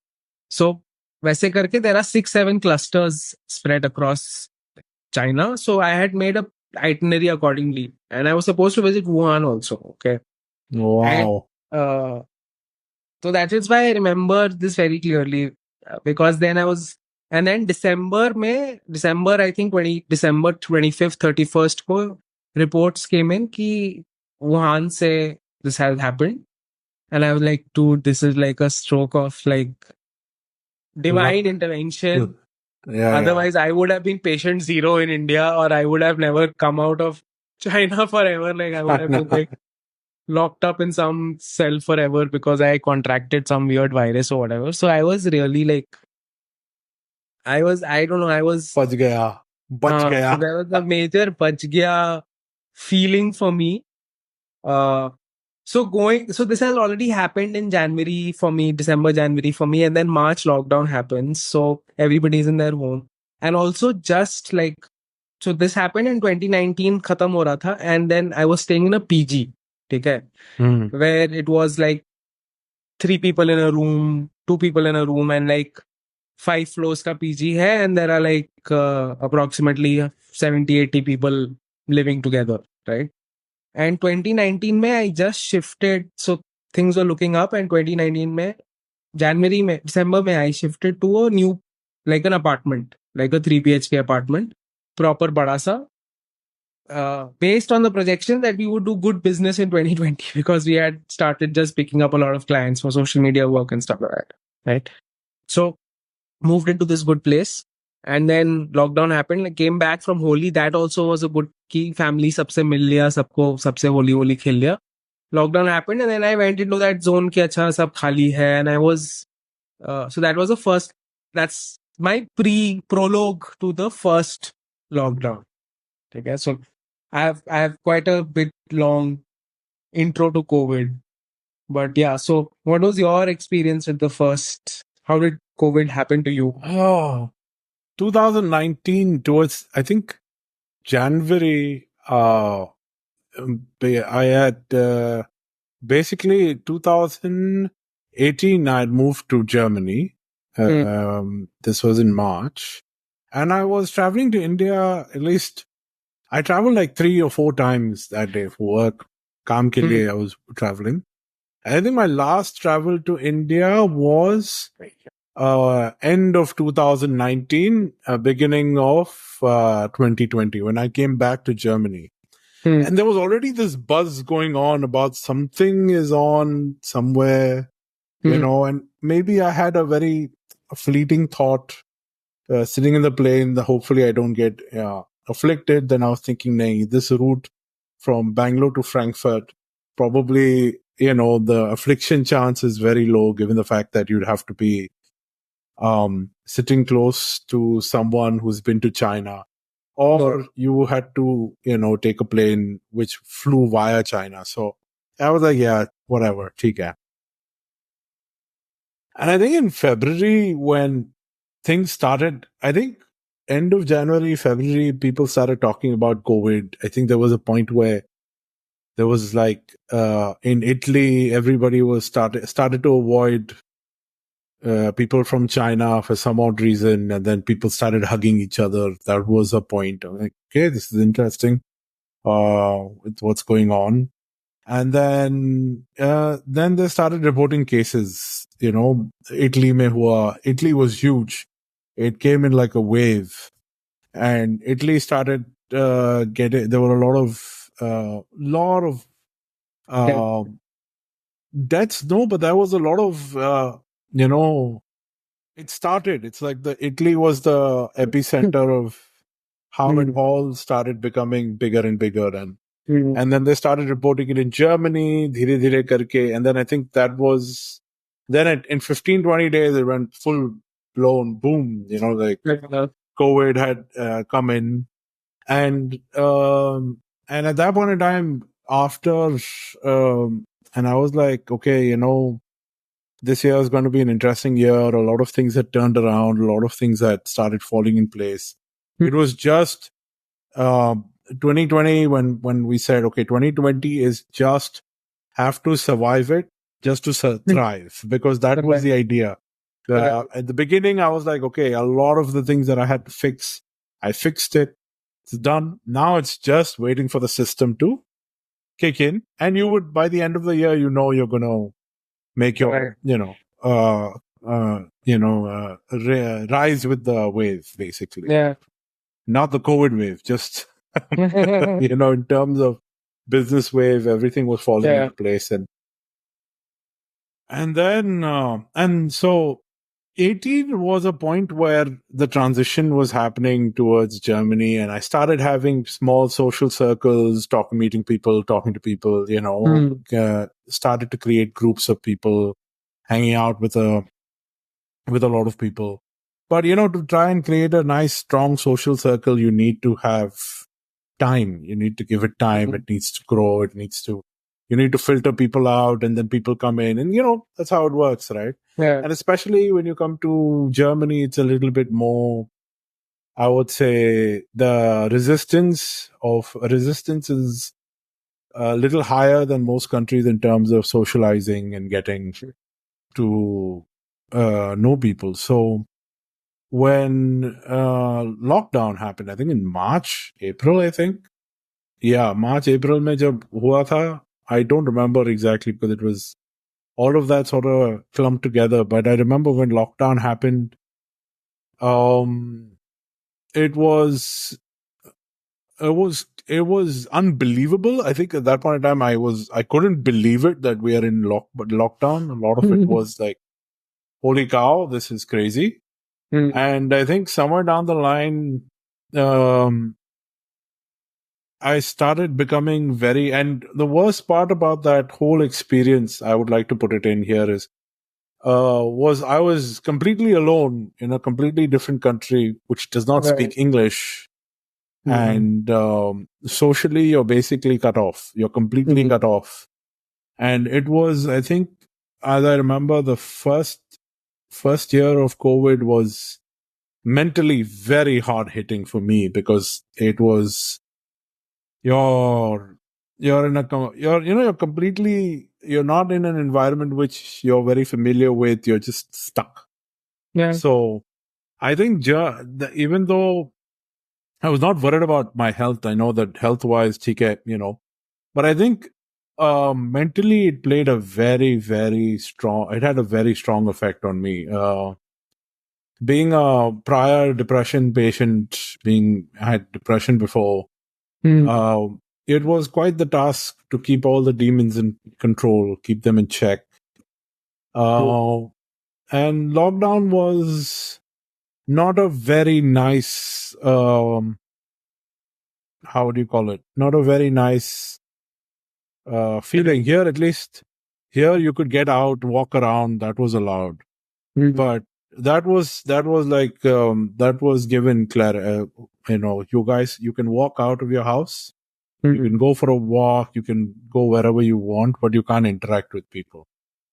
So वैसे करके there are 6, 7 clusters spread across China. So I had made a itinerary accordingly, and I was supposed to visit Wuhan also. Okay. Wow. And, so that is why I remember this very clearly, because then I was, and then December I think December 25th, 31st ko reports came in ki Wuhan se this has happened, and I was like, dude, this is like a stroke of like divine intervention. Yeah. Otherwise, I would have been patient zero in India, or I would have never come out of China forever. Like I would have been like locked up in some cell forever because I contracted some weird virus or whatever. So I was really like, I don't know, I was बच गया. so there was a major bach gaya feeling for me. So this has already happened in January for me, December, January for me, and then March lockdown happens. So everybody's in their home. And also just like, so this happened in 2019, khatam ho raha tha, and then I was staying in a PG, okay, where it was like 3 people in a room, 2 people in a room, and like 5 floors ka PG hai, and there are like approximately 70, 80 people living together, right? And 2019 mein I just shifted, so things were looking up, and 2019 mein December mein I shifted to a new, like an apartment, like a 3 BHK apartment, proper bada sa, based on the projection that we would do good business in 2020 because we had started just picking up a lot of clients for social media work and stuff like that, right? So moved into this good place, and then lockdown happened. I came back from Holi. That also was a good key. Family सबसे मिल लिया, सबको सबसे होली खेल लिया. Lockdown happened, and then I went into that zone कि अच्छा सब खाली है, and I was so that was the first. That's my prologue to the first lockdown. Okay, so I have quite a bit long intro to COVID, but yeah. So what was your experience with the first? How did COVID happen to you? Oh, 2019 towards, I think, January, I had basically 2018, I had moved to Germany. This was in March. And I was traveling to India, at least I traveled like 3 or 4 times that day for work. Kaam ke liye I was traveling. I think my last travel to India was end of 2019, beginning of 2020, when I came back to Germany. And there was already this buzz going on about something is on somewhere, you know, and maybe I had a very fleeting thought sitting in the plane that hopefully I don't get afflicted. Then I was thinking, nay, this route from Bangalore to Frankfurt, probably, you know, the affliction chance is very low given the fact that you'd have to be sitting close to someone who's been to China, or you had to, you know, take a plane which flew via China. So I was like, yeah, whatever, theek hai. And I think in February when things started, I think end of January, February, people started talking about COVID. I think there was a point where there was like in Italy, everybody was started to avoid people from China for some odd reason, and then people started hugging each other. That was a point. I'm like, okay, this is interesting. With what's going on, and then they started reporting cases. You know, Italy was huge. It came in like a wave, and Italy started getting. There were a lot of uh, deaths. No, but there was a lot of you know. It started. It's like the Italy was the epicenter of how it all started becoming bigger and bigger, and then they started reporting it in Germany, dhire dhire karke, and then I think that was then in 15, 20 days it went full blown boom. You know, like COVID had come in, and at that point in time, after and I was like, okay, you know, this year is going to be an interesting year. A lot of things had turned around. A lot of things had started falling in place. It was just 2020 when we said, okay, 2020 is just have to survive it, just to thrive, because that was the idea. At the beginning, I was like, okay, a lot of the things that I had to fix, I fixed it. It's done. Now it's just waiting for the system to kick in. And you would, by the end of the year, you know, you're going to make your, rise with the wave, basically. Yeah. Not the COVID wave, just, you know, in terms of business wave, everything was falling into place. And then, and so 18 was a point where the transition was happening towards Germany, and I started having small social circles, meeting people, talking to people, you know, started to create groups of people, hanging out with a lot of people. But, you know, to try and create a nice, strong social circle, you need to have time. You need to give it time. It needs to grow. You need to filter people out, and then people come in, and, you know, that's how it works, right? Yeah. And especially when you come to Germany, it's a little bit more, I would say, the resistance is a little higher than most countries in terms of socializing and getting to know people. So when lockdown happened, I think in April, March, April में जब हुआ था, I don't remember exactly because it was all of that sort of clumped together. But I remember when lockdown happened, it was unbelievable. I think at that point in time, I couldn't believe it that we are in lockdown. A lot of it was like, holy cow, this is crazy. And I think somewhere down the line, I started becoming and the worst part about that whole experience, I would like to put it in here, is, I was completely alone in a completely different country, which does not speak English. And socially, you're basically cut off. You're completely cut off. And it was, I think, as I remember, the first year of COVID was mentally very hard hitting for me, because it was, you're not in an environment which you're very familiar with. You're just stuck. Yeah. So I think even though I was not worried about my health, I know that health wise, you know, but I think mentally it played a very, very strong, it had a very strong effect on me. Being a prior depression patient, had depression before, it was quite the task to keep all the demons in control, keep them in check. And lockdown was not a very nice, how would you call it? Not a very nice feeling. Here, at least, here you could get out, walk around. That was allowed. But that was like, that was given you know, you can walk out of your house. You can go for a walk. You can go wherever you want, but you can't interact with people.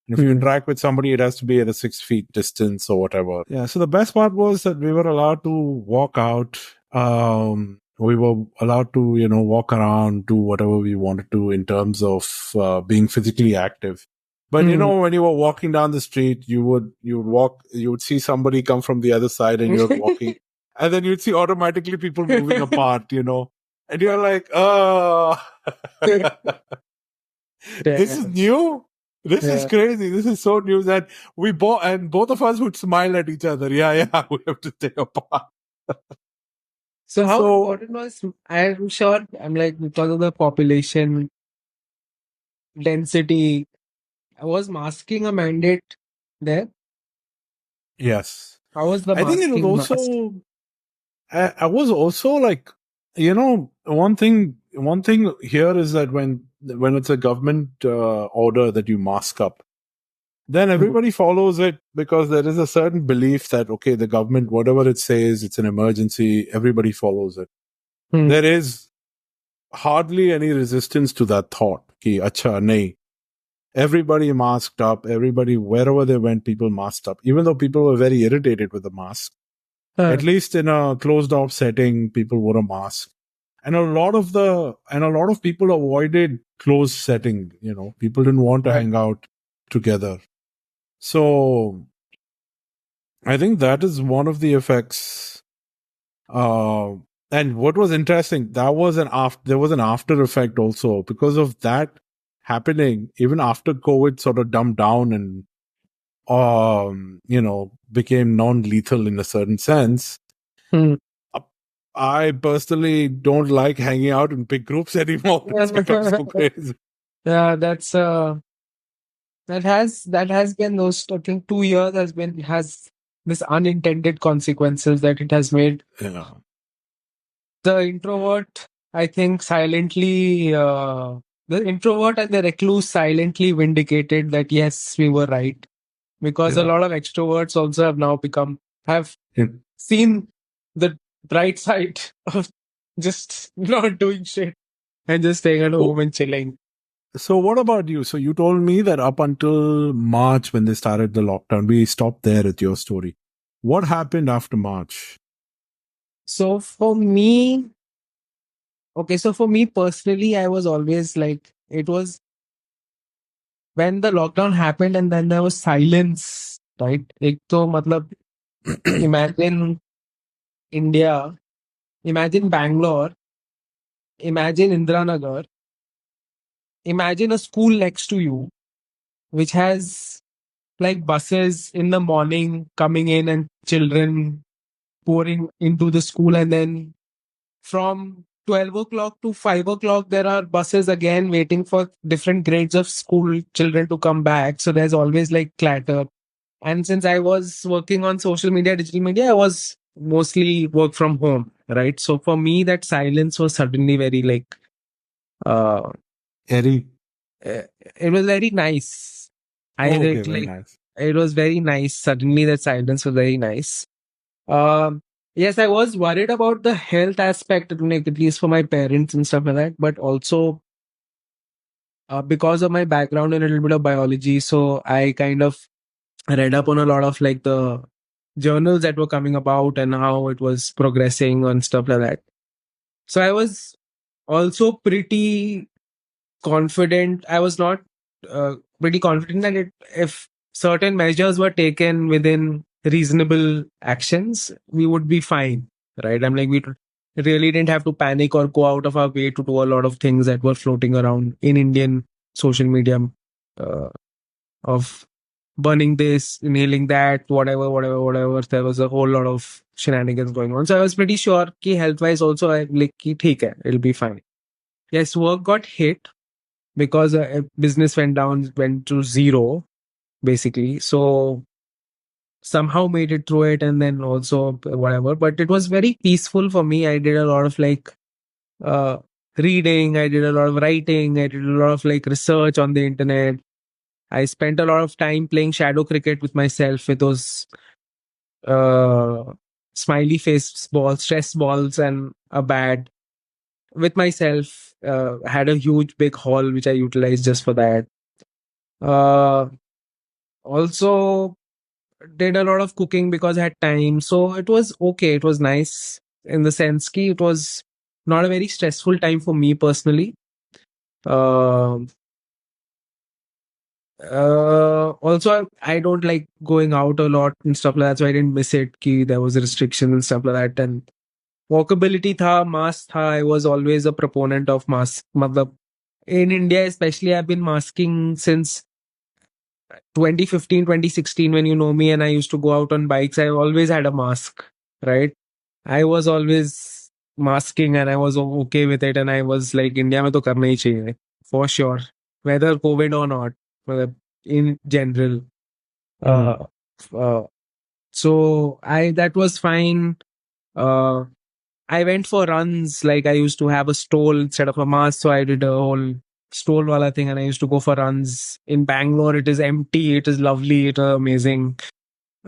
And if you interact with somebody, it has to be at a 6 feet distance or whatever. Yeah. So the best part was that we were allowed to walk out. We were allowed to, walk around, do whatever we wanted to in terms of being physically active. But when you were walking down the street, you would see somebody come from the other side and you're walking, and then you'd see automatically people moving apart, and you're like, oh, this is new. This is crazy. This is so new that both of us would smile at each other. Yeah, we have to stay apart. So how important was, I'm sure, I'm like, because of the population density, was masking a mandate there? Yes. How was the I think it was masking mask? also, I was also like, one thing here is that when it's a government order that you mask up, then everybody follows it because there is a certain belief that, okay, the government, whatever it says, it's an emergency, everybody follows it. There is hardly any resistance to that thought. Ki, acha, nahi. Everybody masked up, everybody, wherever they went, people masked up, even though people were very irritated with the mask. At least in a closed off setting, people wore a mask. And a lot of people avoided closed setting, people didn't want to hang out together. So I think that is one of the effects. And what was interesting, there was an after effect also because of that happening. Even after COVID sort of dumbed down and became non-lethal in a certain sense. I personally don't like hanging out in big groups anymore. It's become so crazy. Yeah, that's that has been those, I think 2 years has this unintended consequences that it has made. Yeah. The introvert, I think, silently the introvert and the recluse silently vindicated that yes, we were right. Because a lot of extroverts also have seen the bright side of just not doing shit and just staying at home and chilling. So what about you? So you told me that up until March when they started the lockdown, we stopped there at your story. What happened after March? So for me personally, I was always like, it was when the lockdown happened and then there was silence, right? Ek to matlab, imagine India, imagine Bangalore, imagine Indranagar, imagine a school next to you, which has like buses in the morning coming in and children pouring into the school. And then from 12 o'clock to 5 o'clock, there are buses again waiting for different grades of school children to come back. So there's always like clatter. And since I was working on social media, digital media, I was mostly work from home, right? So for me, that silence was suddenly very like, Eddie. It was very nice. Very nice. It was very nice. Suddenly, that silence was very nice. Yes, I was worried about the health aspect, like, at least for my parents and stuff like that, but also because of my background in a little bit of biology, so I kind of read up on a lot of like the journals that were coming about and how it was progressing and stuff like that. So I was also pretty confident. I was not pretty confident that if certain measures were taken within reasonable actions, we would be fine, right? I'm like, we really didn't have to panic or go out of our way to do a lot of things that were floating around in Indian social media of burning this, inhaling that, whatever. There was a whole lot of shenanigans going on. So I was pretty sure ki health wise also, I like ki theek hai, it'll be fine. Yes, work got hit because business went to zero, basically. So somehow made it through it and then also whatever. But it was very peaceful for me. I did a lot of like reading, I did a lot of writing, I did a lot of like research on the internet. I spent a lot of time playing shadow cricket with myself with those smiley face balls, stress balls, and a bat with myself. Had a huge big hall which I utilized just for that. Also did a lot of cooking because I had time. So it was okay. It was nice in the sense ki it was not a very stressful time for me personally. Um also, I don't like going out a lot and stuff like that, so I didn't miss it. Ki there was a restriction and stuff like that. And walkability tha, mask tha. I was always a proponent of mask. Matlab, in India, especially, I've been masking since 2015, 2016. When you know me, and I used to go out on bikes, I always had a mask, right? I was always masking, and I was okay with it. And I was like, India में तो करना ही चाहिए, for sure, whether COVID or not. मतलब, in general. Uh, uh, so I that was fine. Uh, I went for runs. Like I used to have a stole instead of a mask, so I did a whole stole wala thing, and I used to go for runs in Bangalore. It is empty. It is lovely. It is amazing.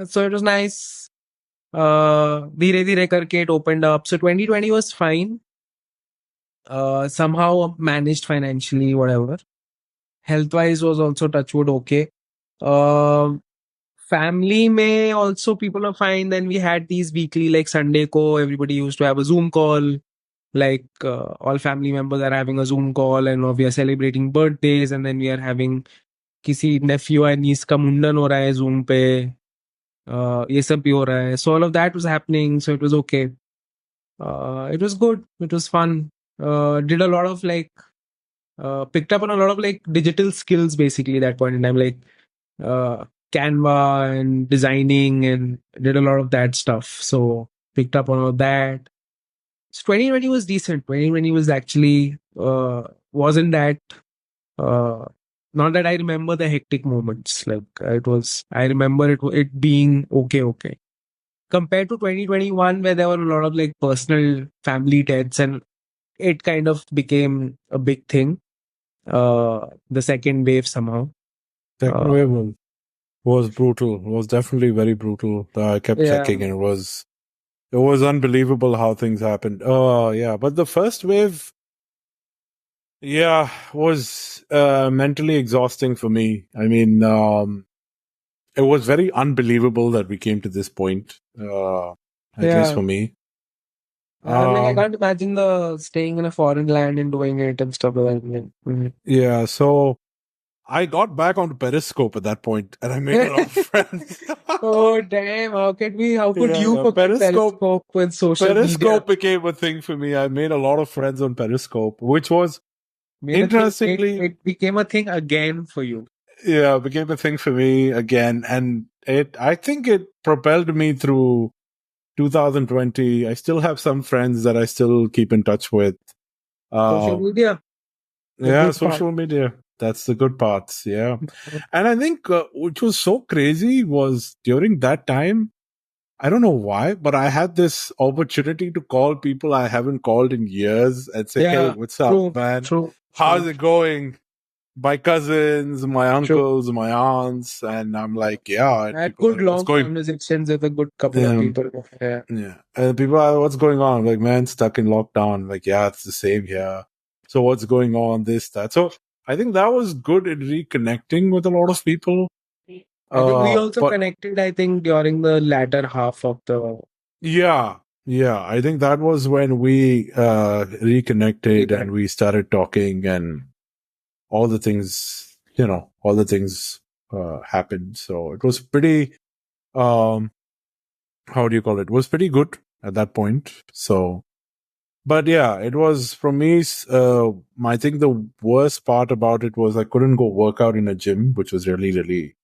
So it was nice. धीरे धीरे करके it opened up. So 2020 was fine. Somehow managed financially, whatever. Health wise was also touchwood okay. Family may also people are fine. Then we had these weekly, like Sunday ko everybody used to have a Zoom call. Like all family members are having a Zoom call, and we are celebrating birthdays, and then we are having किसी nephew or niece का मुंडन हो रहा है Zoom पे. ये सब भी हो रहा है. So all of that was happening. So it was okay. It was good. It was fun. Did a lot of like picked up on a lot of like digital skills basically that point in time, like uh, Canva and designing, and did a lot of that stuff. So picked up on all that. So 2020 was decent. 2020 was actually wasn't that not that I remember the hectic moments. Like it was, I remember it being okay. Compared to 2021, where there were a lot of like personal family deaths, and it kind of became a big thing. The second wave somehow. Second wave was brutal. It was definitely very brutal. I kept checking, and it was unbelievable how things happened. Oh yeah, but the first wave, yeah, was mentally exhausting for me. I mean, it was very unbelievable that we came to this point. At least for me. I can't imagine the staying in a foreign land and doing it and stuff like that. Mm-hmm. Yeah, so I got back onto Periscope at that point, and I made a lot of friends. Oh damn! How could you forget Periscope with social media? Periscope became a thing for me. I made a lot of friends on Periscope, which was interestingly it became a thing again for you. Yeah, it became a thing for me again, and I think it propelled me through 2020. I still have some friends that I still keep in touch with. Social media. Yeah, social media. That's the good parts. Yeah. And I think which was so crazy was during that time, I don't know why, but I had this opportunity to call people I haven't called in years and say, hey, what's up, man? How's it going? My cousins, my uncles, my aunts, and I'm like, yeah. I had good long conversations with a good couple of people. Yeah. And people are, what's going on? Like, man, stuck in lockdown. Like, yeah, it's the same here. So what's going on? This, that. So I think that was good in reconnecting with a lot of people. I think we also connected, I think, during the latter half of the... Yeah. I think that was when we reconnected and we started talking, and all the things, happened. So it was pretty, how do you call it? It was pretty good at that point. So, but yeah, it was for me, I think the worst part about it was I couldn't go work out in a gym, which was really, really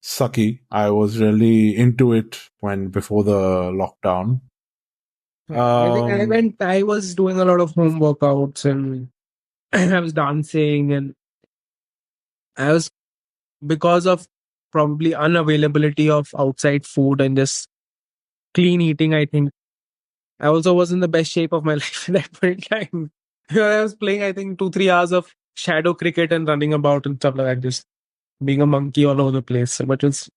sucky. I was really into it before the lockdown. I think I was doing a lot of home workouts, and I was dancing, and I was, because of probably unavailability of outside food and just clean eating, I think I also was in the best shape of my life at that point in time. I was playing, I think, 2-3 hours of shadow cricket and running about and stuff like that, just being a monkey all over the place. So, but it's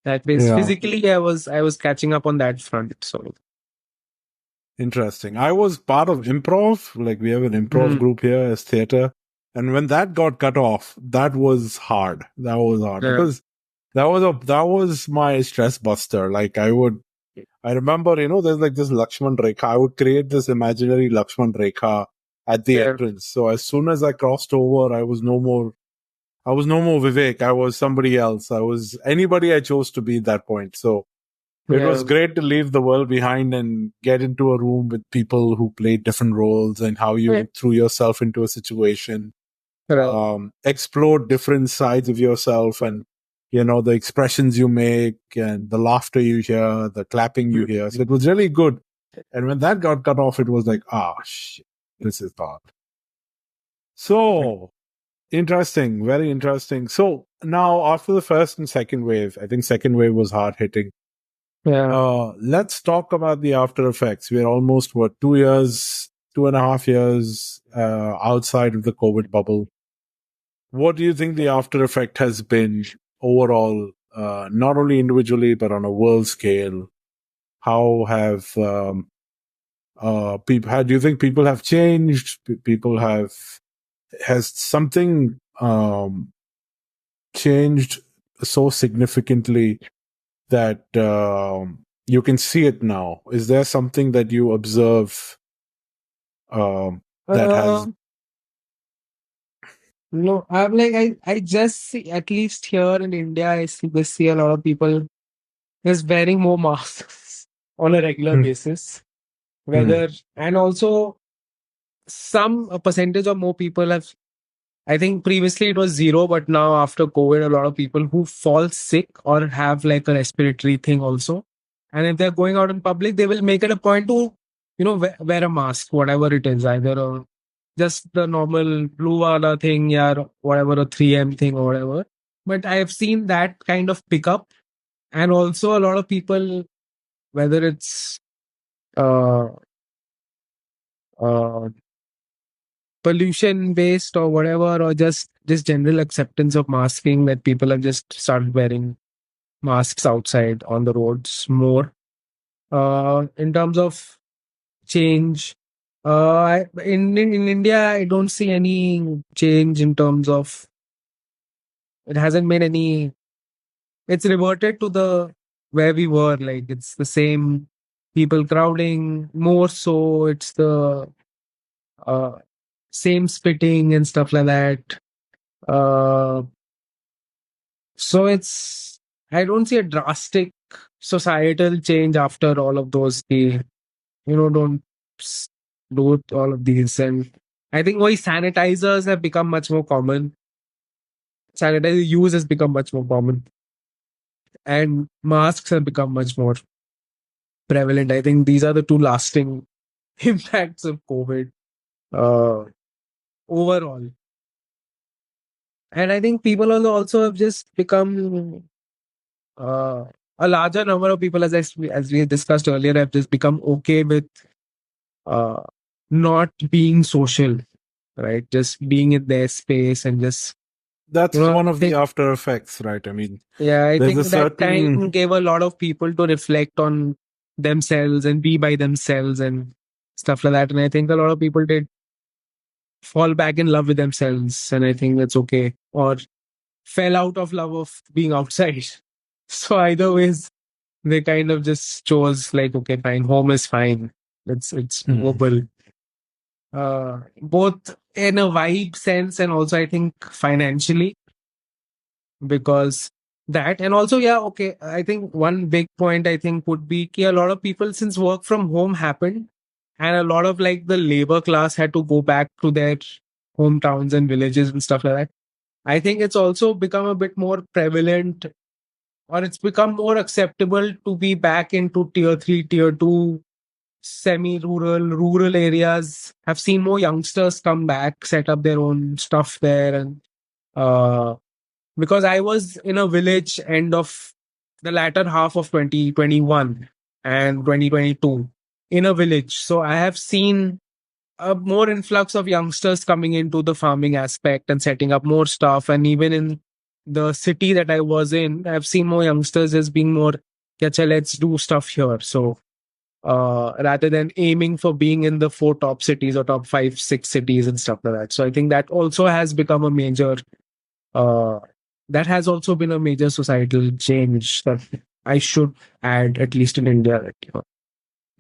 that way. Physically, I was catching up on that front. So interesting. I was part of improv. Like, we have an improv group here as theater. And when that got cut off, that was hard. Because that was my stress buster. Like I remember, there's like this Lakshman Rekha. I would create this imaginary Lakshman Rekha at the Yeah. entrance. So as soon as I crossed over, I was no more Vivek. I was somebody else. I was anybody I chose to be at that point. So it was Yeah. great to leave the world behind and get into a room with people who played different roles and how Yeah. you threw yourself into a situation, Right. explore different sides of yourself and, the expressions you make and the laughter you hear, the clapping you hear. So it was really good. And when that got cut off, it was like, shit, this is hard. So interesting, very interesting. So now after the first and second wave, I think second wave was hard hitting. Yeah. Let's talk about the after effects. We're almost 2 years, 2.5 years outside of the COVID bubble. What do you think the after effect has been overall, not only individually but on a world scale? How have people? How do you think people have changed? People has something changed so significantly that you can see it now? Is there something that you observe that has? No, I'm like I just see, at least here in India, we see a lot of people just wearing more masks on a regular Hmm, basis. hmm. Whether and also some a percentage of more people have. I think previously it was zero, but now after COVID, a lot of people who fall sick or have like a respiratory thing also, and if they're going out in public, they will make it a point to, wear a mask, whatever it is, either just the normal blue wala thing, yeah, whatever, a 3M thing or whatever. But I have seen that kind of pick up, and also a lot of people, whether it's uh, uh, pollution based or whatever, or just general acceptance of masking, that people have just started wearing masks outside on the roads more. In terms of change, in India, I don't see any change in terms of, it hasn't made any. It's reverted to the where we were. Like it's the same people crowding more. So it's the uh, same spitting and stuff like that. Uh, so I don't see a drastic societal change after all of those. Don't s- do all of these. And I think why sanitizers have become much more common. Sanitizer use has become much more common, and masks have become much more prevalent. I think these are the two lasting impacts of COVID uh, overall. And I think people also have just become uh, a larger number of people, as we discussed earlier, have just become okay with uh, not being social, right? Just being in their space and just, That's I one of the think, after effects, right? I mean, yeah, I there's a think that certain time gave a lot of people to reflect on themselves and be by themselves and stuff like that. And I think a lot of people did fall back in love with themselves. And I think that's okay. Or fell out of love of being outside. So either ways, they kind of just chose like, okay, fine, home is fine. It's Hmm. doable. Both in a vibe sense and also I think financially, because that, and also, yeah, okay, I think one big point I think would be a lot of people, since work from home happened, and a lot of like the labor class had to go back to their hometowns and villages and stuff like that. I think it's also become a bit more prevalent, or it's become more acceptable to be back into tier 3, tier 2, rural areas. Have seen more youngsters come back, set up their own stuff there. And uh, because I was in a village end of the latter half of 2021 and 2022 in a village. So I have seen a more influx of youngsters coming into the farming aspect and setting up more stuff. And even in the city that I was in, I've seen more youngsters as being more, "Kya let's do stuff here." So rather than aiming for being in the 4 top cities or top 5, 6 cities and stuff like that. So I think that also has become a major uh, that has also been a major societal change that I should add, at least in India, that,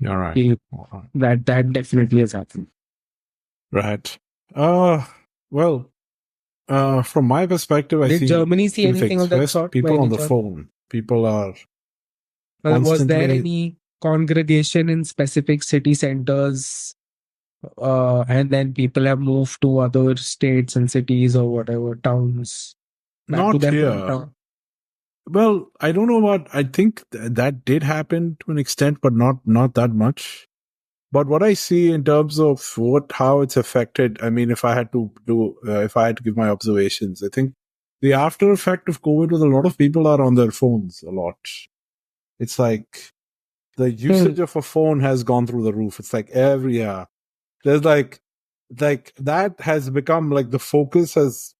All right. you- All right. that definitely has happened. Right. Well, from my perspective, I Did see Germany see two anything things. of that First, sort by people any on the chance? phone. People are Was there constantly any congregation in specific city centers, and then people have moved to other states and cities or whatever towns back to not their here. hometown? Well, I don't know about. I think that did happen to an extent, but not that much. But what I see in terms of how it's affected, I mean, if I had to give my observations, I think the after effect of COVID was a lot of people are on their phones a lot. It's like the usage of a phone has gone through the roof. It's like every year. There's like that has become like the focus has.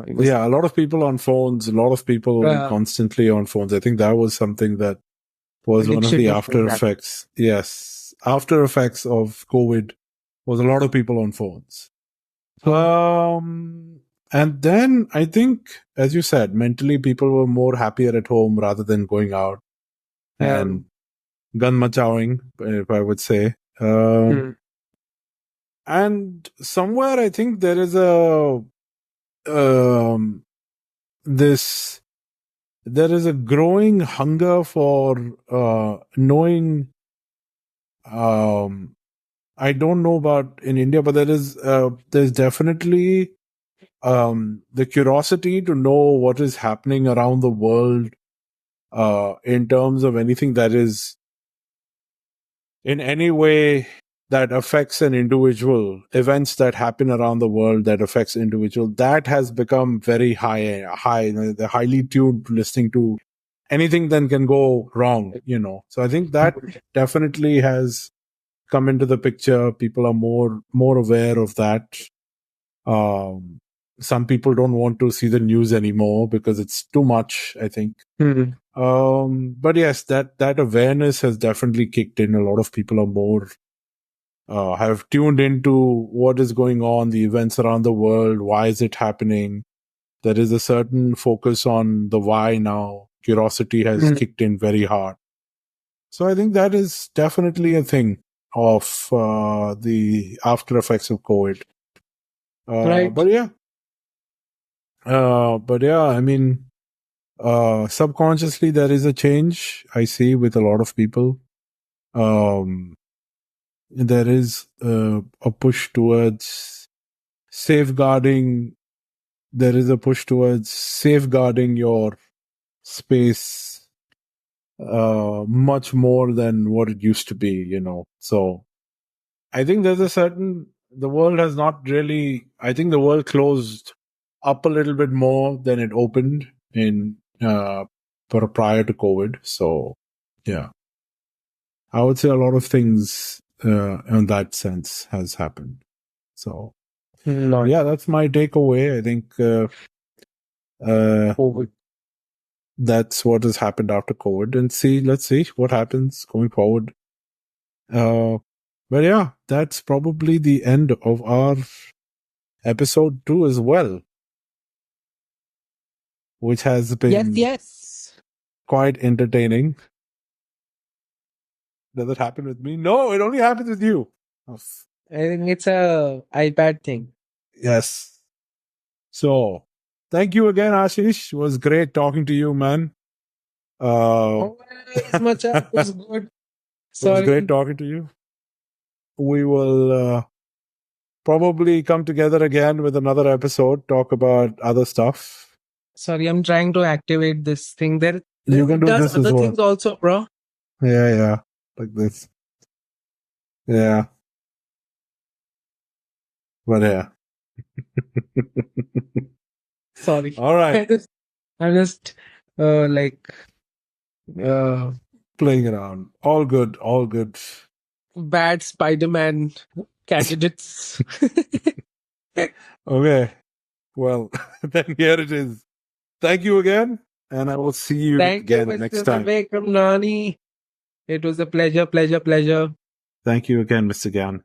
Yeah, a lot of people on phones, a lot of people constantly on phones. I think that was something that was one of the after effects. Yes, after effects of COVID was a lot of people on phones. And then I think, as you said, mentally people were more happier at home rather than going out and gun machowing, if I would say. And somewhere I think there is there is a growing hunger for knowing. I don't know about in India, but there's definitely the curiosity to know what is happening around the world in terms of anything that is in any way that affects an individual, events that happen around the world that affects individual. That has become very high. They're highly tuned to listening to anything that can go wrong. So I think that definitely has come into the picture. People are more aware of that. Some people don't want to see the news anymore because it's too much, I think. But yes, that awareness has definitely kicked in. A lot of people are more have tuned into what is going on, the events around the world, why is it happening. There is a certain focus on the why now. Curiosity has kicked in very hard. So I think that is definitely a thing of the after effects of COVID. Right. But yeah, I mean, subconsciously there is a change I see with a lot of people. There is a push towards safeguarding. There is a push towards safeguarding your space much more than what it used to be. So I think there's the world has not really, I think the world closed up a little bit more than it opened in prior to COVID. So yeah, I would say a lot of things in that sense has happened. So yeah, that's my takeaway. I think that's what has happened after COVID, and let's see what happens going forward. But yeah, that's probably the end of our episode 2 as well, which has been quite entertaining. Does it happen with me? No, it only happens with you. I think it's a iPad thing. Yes. So, thank you again, Ashish. It was great talking to you, man. Much it was good. It was great talking to you. We will probably come together again with another episode, talk about other stuff. Sorry, I'm trying to activate this thing. You can do this as well. Things also, bro. Yeah, like this. Yeah, but yeah. Sorry. All right. I'm just like playing around. All good. All good. Bad Spider-Man candidates. Okay. Well, then here it is. Thank you again, and I will see you again next time. Nani. It was a pleasure. Thank you again, Mr. Gyan.